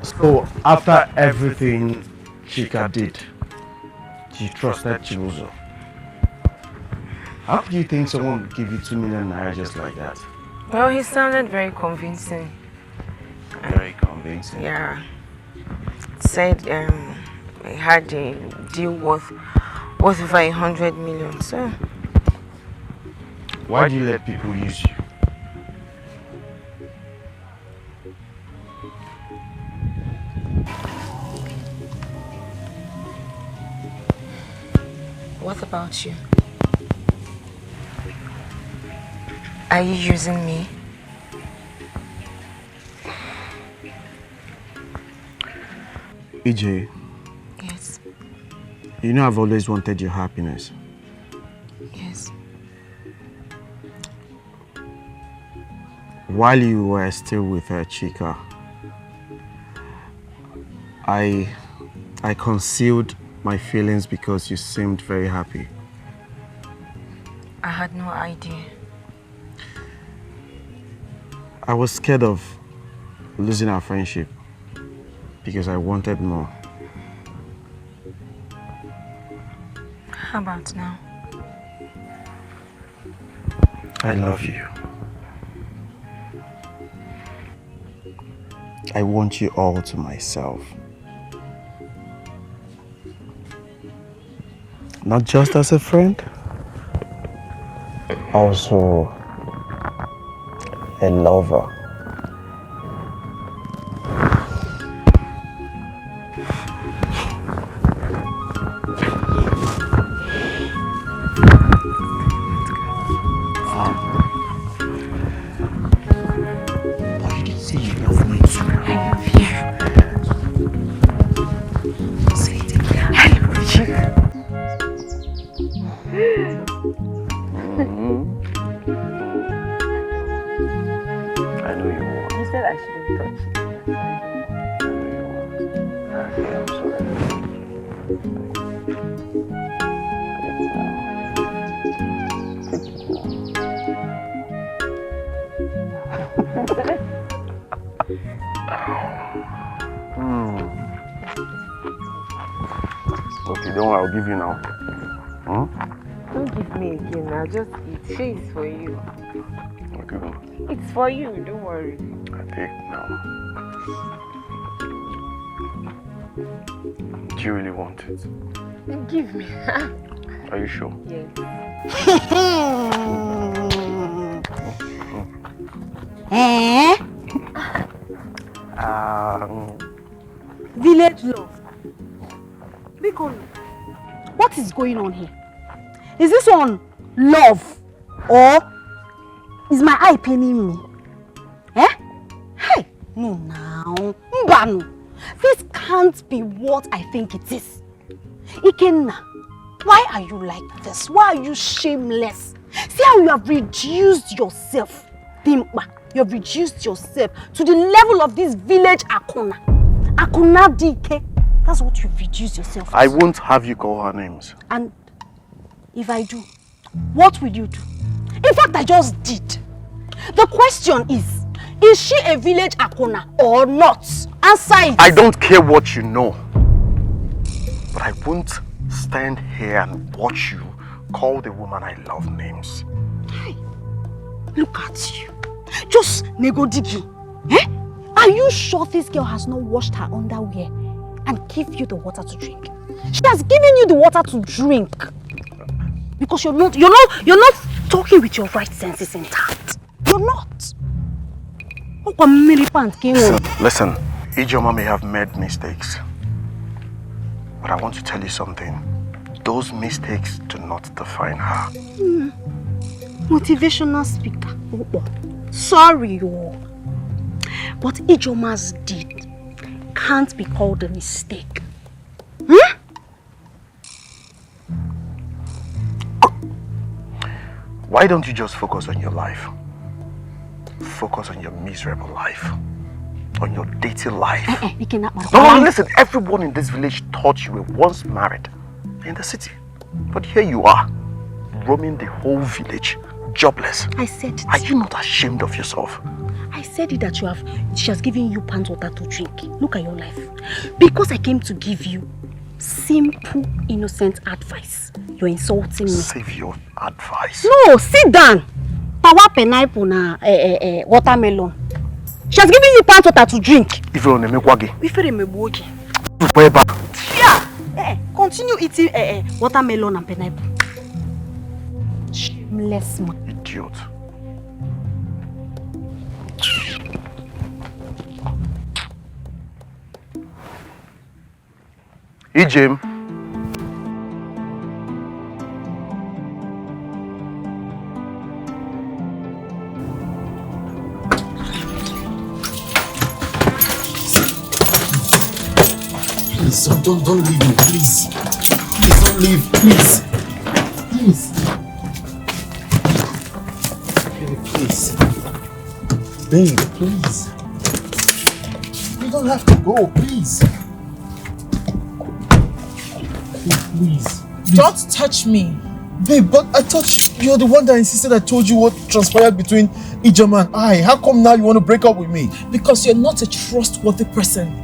J: So, after everything Chika did, she trusted Chibuzo. How do you think someone would give you 2 million naira just like that?
B: Well, he sounded very convincing.
J: Very convincing.
B: Yeah. Said he had a deal worth over 100 million. So
J: why do you let people use you?
B: what about you? Are you using me?
J: EJ.
B: Yes.
J: You know I've always wanted your happiness.
B: Yes.
J: While you were still with Chika, I concealed my feelings because you seemed very happy.
B: I had no idea.
J: I was scared of losing our friendship because I wanted more.
B: How about now?
J: I love you. I want you all to myself. Not just as a friend, also a lover. Okay, don't worry, I'll give you now.
B: Don't give me again now, just eat. Say it's for you.
J: Okay.
B: It's for you, don't worry.
J: I take now. Do you really want it?
B: Give me.
J: Are you sure?
B: Yes.
I: Eh? Village love. Bikon, what is going on here? Is this one love or is my eye paining me? Eh? Hey, no now. Mbanu. This can't be what I think it is. Ikenna, why are you like this? Why are you shameless? See how you have reduced yourself. Dimpa, you have reduced yourself to the level of this village Akuna. Akuna DK. That's what you've reduced yourself to.
J: I won't have you call her names.
I: And if I do, what will you do? In fact, I just did. The question is, Is she a village Akona or not? Answer it.
F: I don't care what you know. But I won't stand here and watch you call the woman I love names.
I: Hey, look at you. Just nego digging. Eh? Are you sure this girl has not washed her underwear and give you the water to drink? She has given you the water to drink. Because you're not talking with your right senses intact. You're not.
F: Listen, Ijoma may have made mistakes. But I want to tell you something. Those mistakes do not define her.
I: Motivational speaker. Sorry, but Ijoma's deed can't be called a mistake.
F: Why don't you just focus on your life? Focus on your miserable life. On your dirty life. No, listen, everyone in this village thought you were once married in the city. But here you are, roaming the whole village, jobless.
I: I said it.
F: Are you not ashamed of yourself?
I: I said it that she has given you pant water to drink. Look at your life. Because I came to give you simple, innocent advice. You're insulting me.
F: Save your advice.
I: No, sit down. Power pineapple na watermelon. She has given you pant water to drink. Yeah. Continue eating watermelon and pineapple. Shameless man.
F: Idiot. Hey, Jim.
L: Please, don't leave me, please. Please don't leave, please. Please. Baby, please. Babe, please. You don't have to go, please. Please.
D: Don't touch me.
L: Babe, but I thought you're the one that insisted I told you what transpired between Ijoma and I. How come now you want to break up with me?
D: Because you're not a trustworthy person.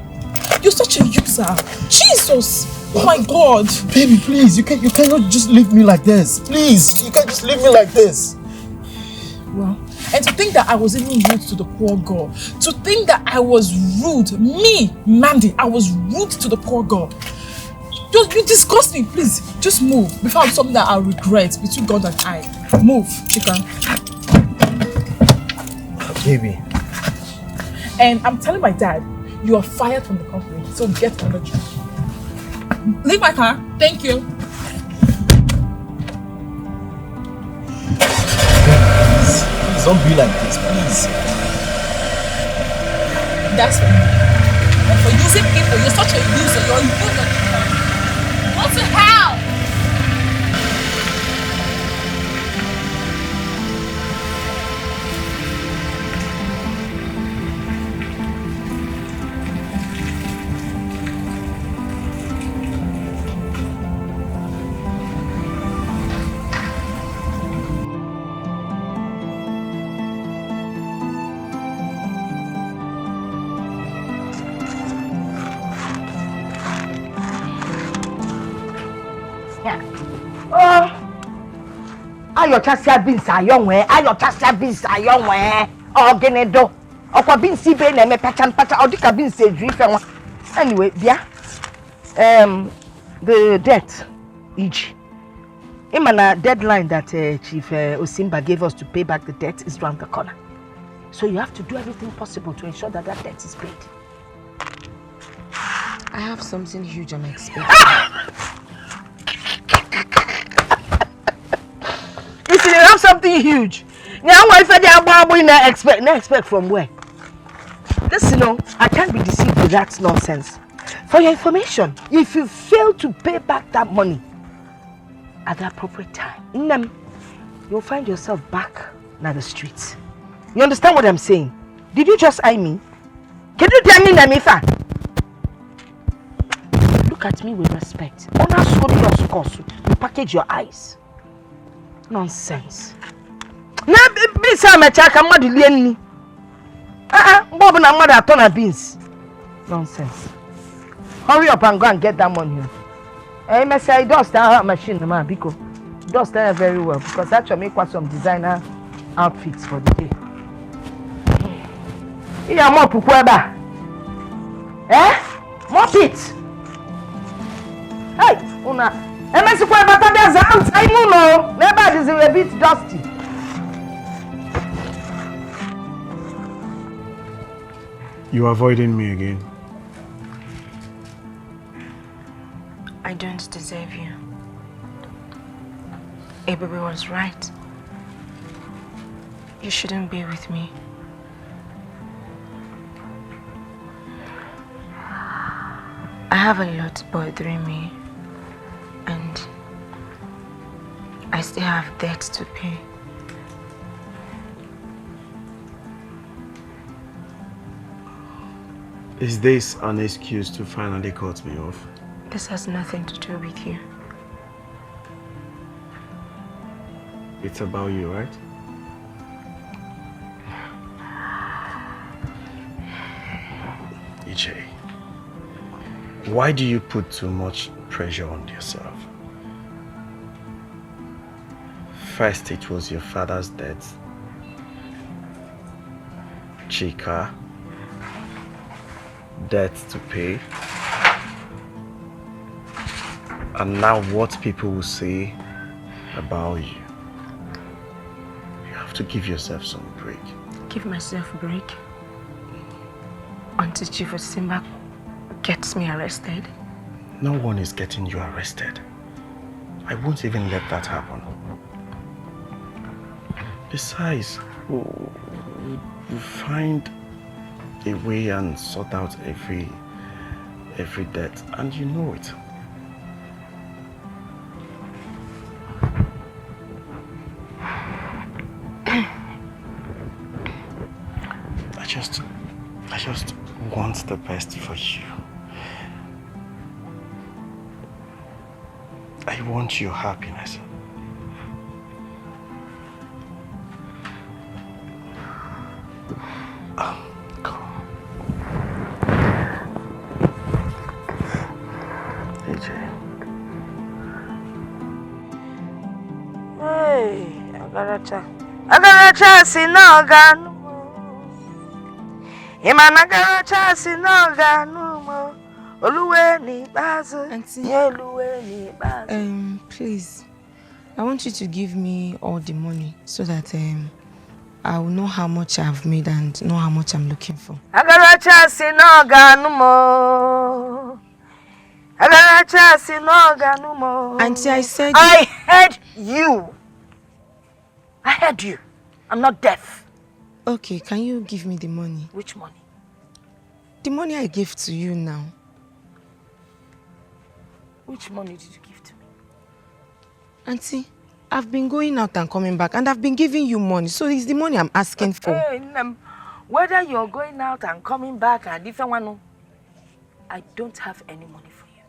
D: You're such a user. Jesus! Oh my God!
L: Baby, please, you cannot just leave me like this. Please, you can't just leave me like this.
D: Well, and to think that I was even rude to the poor girl. To think that I was rude. Me, Mandy, I was rude to the poor girl. You disgust me, please. Just move before I'm something that I'll regret between God and I. Move, chicken.
L: Baby.
D: And I'm telling my dad, you are fired from the company, so get another job. Leave my car. Thank you.
L: Please don't be like this, please.
D: That's for me. And for using people, you're such a user. You're a user. What the hell?
A: Ayo chasia binsa ayonwe, ayo chasia binsa ayonwe. Ogenedo. Okwa binsi be na me pachan odika binsi edrife won. Anyway, bia. The debt each. Imana deadline that Chief Osimba gave us to pay back the debt is round the corner. So you have to do everything possible to ensure that that debt is paid.
B: I have something huge and unexpected.
A: If you have something huge, now I expect from where? Listen, I can't be deceived with that nonsense. For your information, if you fail to pay back that money at the appropriate time, you'll find yourself back in the streets. You understand what I'm saying? Did you just eye me? Can you tell me, Namifa? Look at me with respect. You package your eyes. Nonsense. Bob and mother a ton of beans. Nonsense. Hurry up and go and get that money. Hey, Messi, I dust that machine, man, because dust that very well because that should make quite some designer outfits for the day. Here, more pukweba. Mop it. Hey, una. Messi, pukweba, there's a time, no. Never is a bit dusty.
J: You're avoiding me again.
B: I don't deserve you. Baby was right. You shouldn't be with me. I have a lot bothering me, and I still have debts to pay.
J: Is this an excuse to finally cut me off?
B: This has nothing to do with you.
J: It's about you, right? Uche, why do you put too much pressure on yourself? First, it was your father's death. Chika, debt to pay. And now what people will say about you. You have to give yourself some break.
B: Give myself a break until Chief Simba gets me arrested.
J: No one is getting you arrested. I won't even let that happen. Besides, we'll find a way and sort out every debt, and you know it. I just want the best for you. I want your happiness.
A: Agaracha sinoga Imana agaracha sinoga numo Oluwe ni bazu Oluwe ni bazu.
B: Please, I want you to give me all the money so that I will know how much I've made and know how much I'm looking for.
A: Agaracha sinoga numo Agaracha sinoga numo.
B: Auntie, I said
A: I heard you. I heard you. I'm not deaf.
B: Okay, can you give me the money?
A: Which money?
B: The money I gave to you now.
A: Which money did you give to me?
B: Auntie, I've been going out and coming back and I've been giving you money, so it's the money I'm asking for.
A: Whether you're going out and coming back and different one, I don't have any money for you.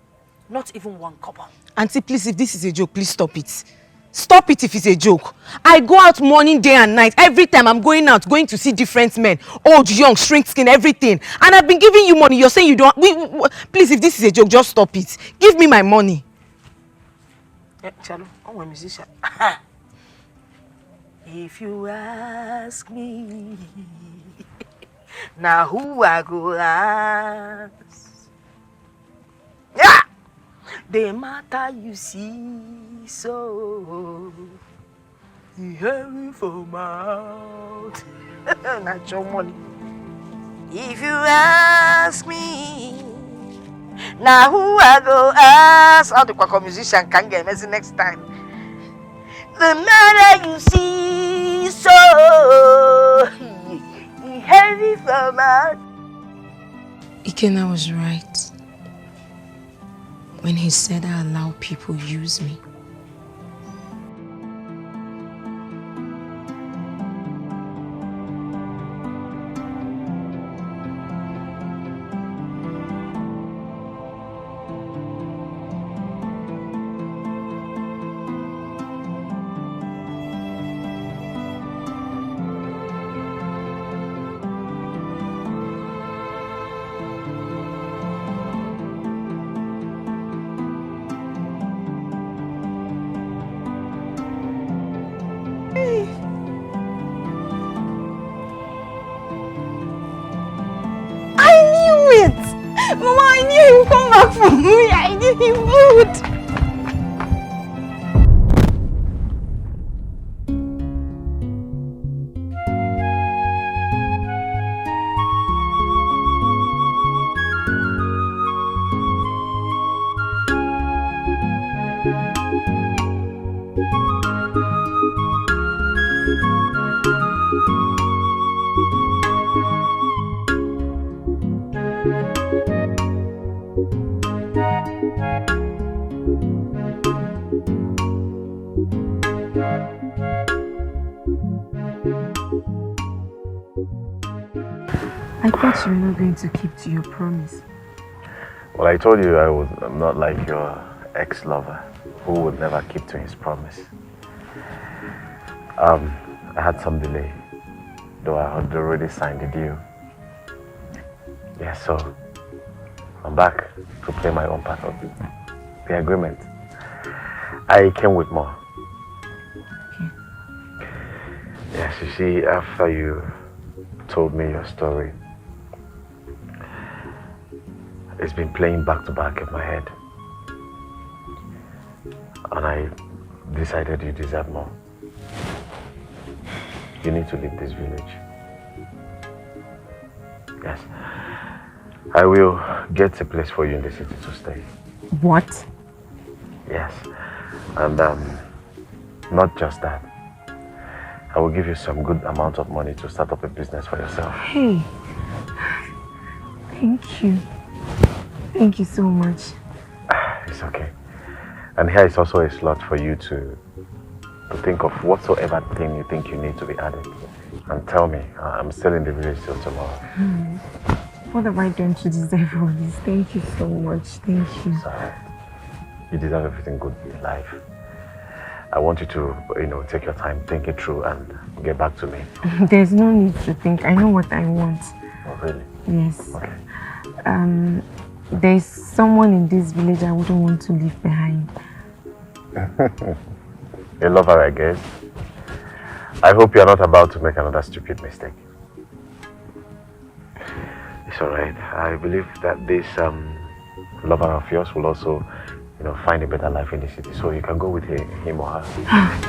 A: Not even one kobo.
B: Auntie, please, if this is a joke, please stop it. Stop it if it's a joke. I go out morning, day and night. Every time I'm going out, going to see different men. Old, young, shrink skin, everything. And I've been giving you money. You're saying you don't... Please, if this is a joke, just stop it. Give me my money.
A: Chalo, I'm a musician. If you ask me, now who I go ask? Yeah! The matter you see, so you hear me from out. Not your money. If you ask me, now who I go ask? How the Kwako musician can get messy next time. The matter you see, so you hear me from out.
B: Ikenna was right when he said I allow people use me. I knew he would come back for me. I knew he would. I thought you were not going to keep to your promise.
K: Well, I told you I'm not like your ex-lover who would never keep to his promise. I had some delay, though I had already signed the deal. Yeah, so I'm back to play my own part of the agreement. I came with more.
B: Okay.
K: Yes, you see, after you told me your story, it's been playing back to back in my head. And I decided you deserve more. You need to leave this village. Yes. I will get a place for you in the city to stay.
B: What?
K: Yes. And not just that. I will give you some good amount of money to start up a business for yourself.
B: Hey. Thank you. Thank you so much.
K: It's okay. And here is also a slot for you to think of whatsoever thing you think you need to be added. And tell me, I'm still in the village till tomorrow.
B: What have I done to deserve all this? Thank you so much. Thank you.
K: Sorry. You deserve everything good in life. I want you to, take your time, think it through and get back to me.
B: There's no need to think. I know what I want.
K: Oh, really?
B: Yes.
K: Okay.
B: There's someone in this village I wouldn't want to leave behind.
K: A lover, I guess. I hope you're not about to make another stupid mistake. It's alright. I believe that this lover of yours will also, find a better life in the city. So you can go with him or her.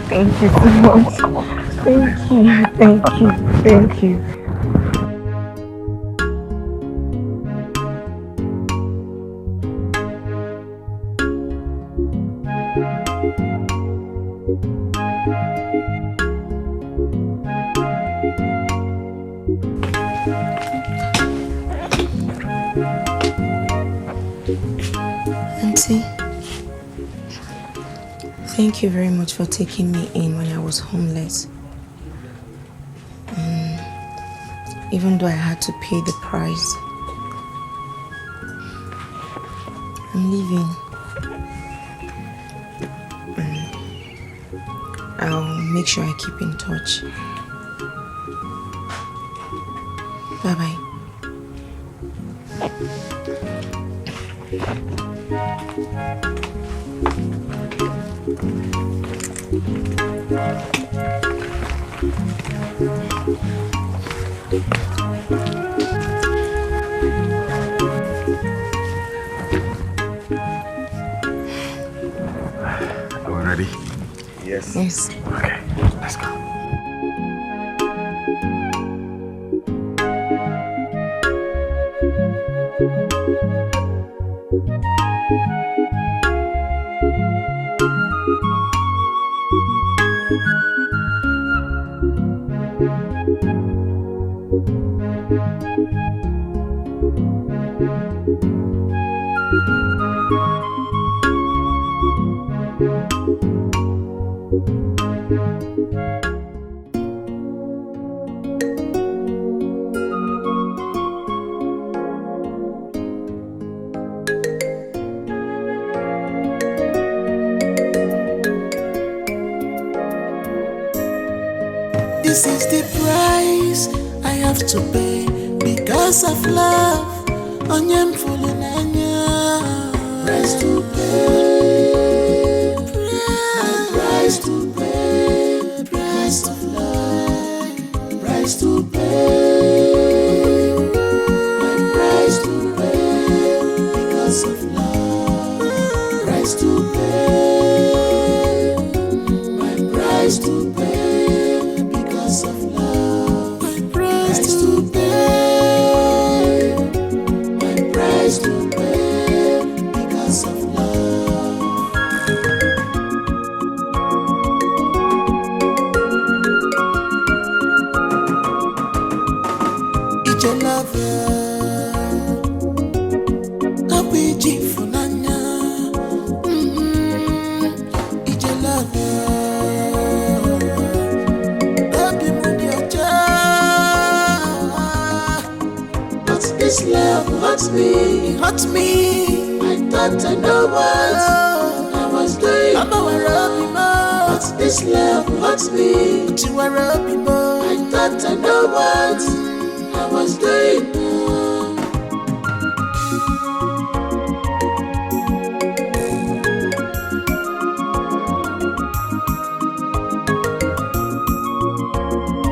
B: Thank you so much.
K: Come on.
B: Thank you. Thank you. Thank you. Auntie, thank you very much for taking me in when I was homeless. Even though I had to pay the price, I'm leaving. I'll make sure I keep in touch. Bye-bye.
K: Are we ready? Yes.
B: Yes.
K: Okay, let's go.
M: This is the price I have to pay because of love. Onyem fulunanya. Price to pay. Price to pay. Price of love. Price to pay. My price to pay of love. Price to pay, my price to pay because of love. My price to pay, my price to pay because of love. It's your lover. This love hurts me, it hurts me. I thought I know what I was doing. I'm but this love hurts me. I thought I know what I was doing.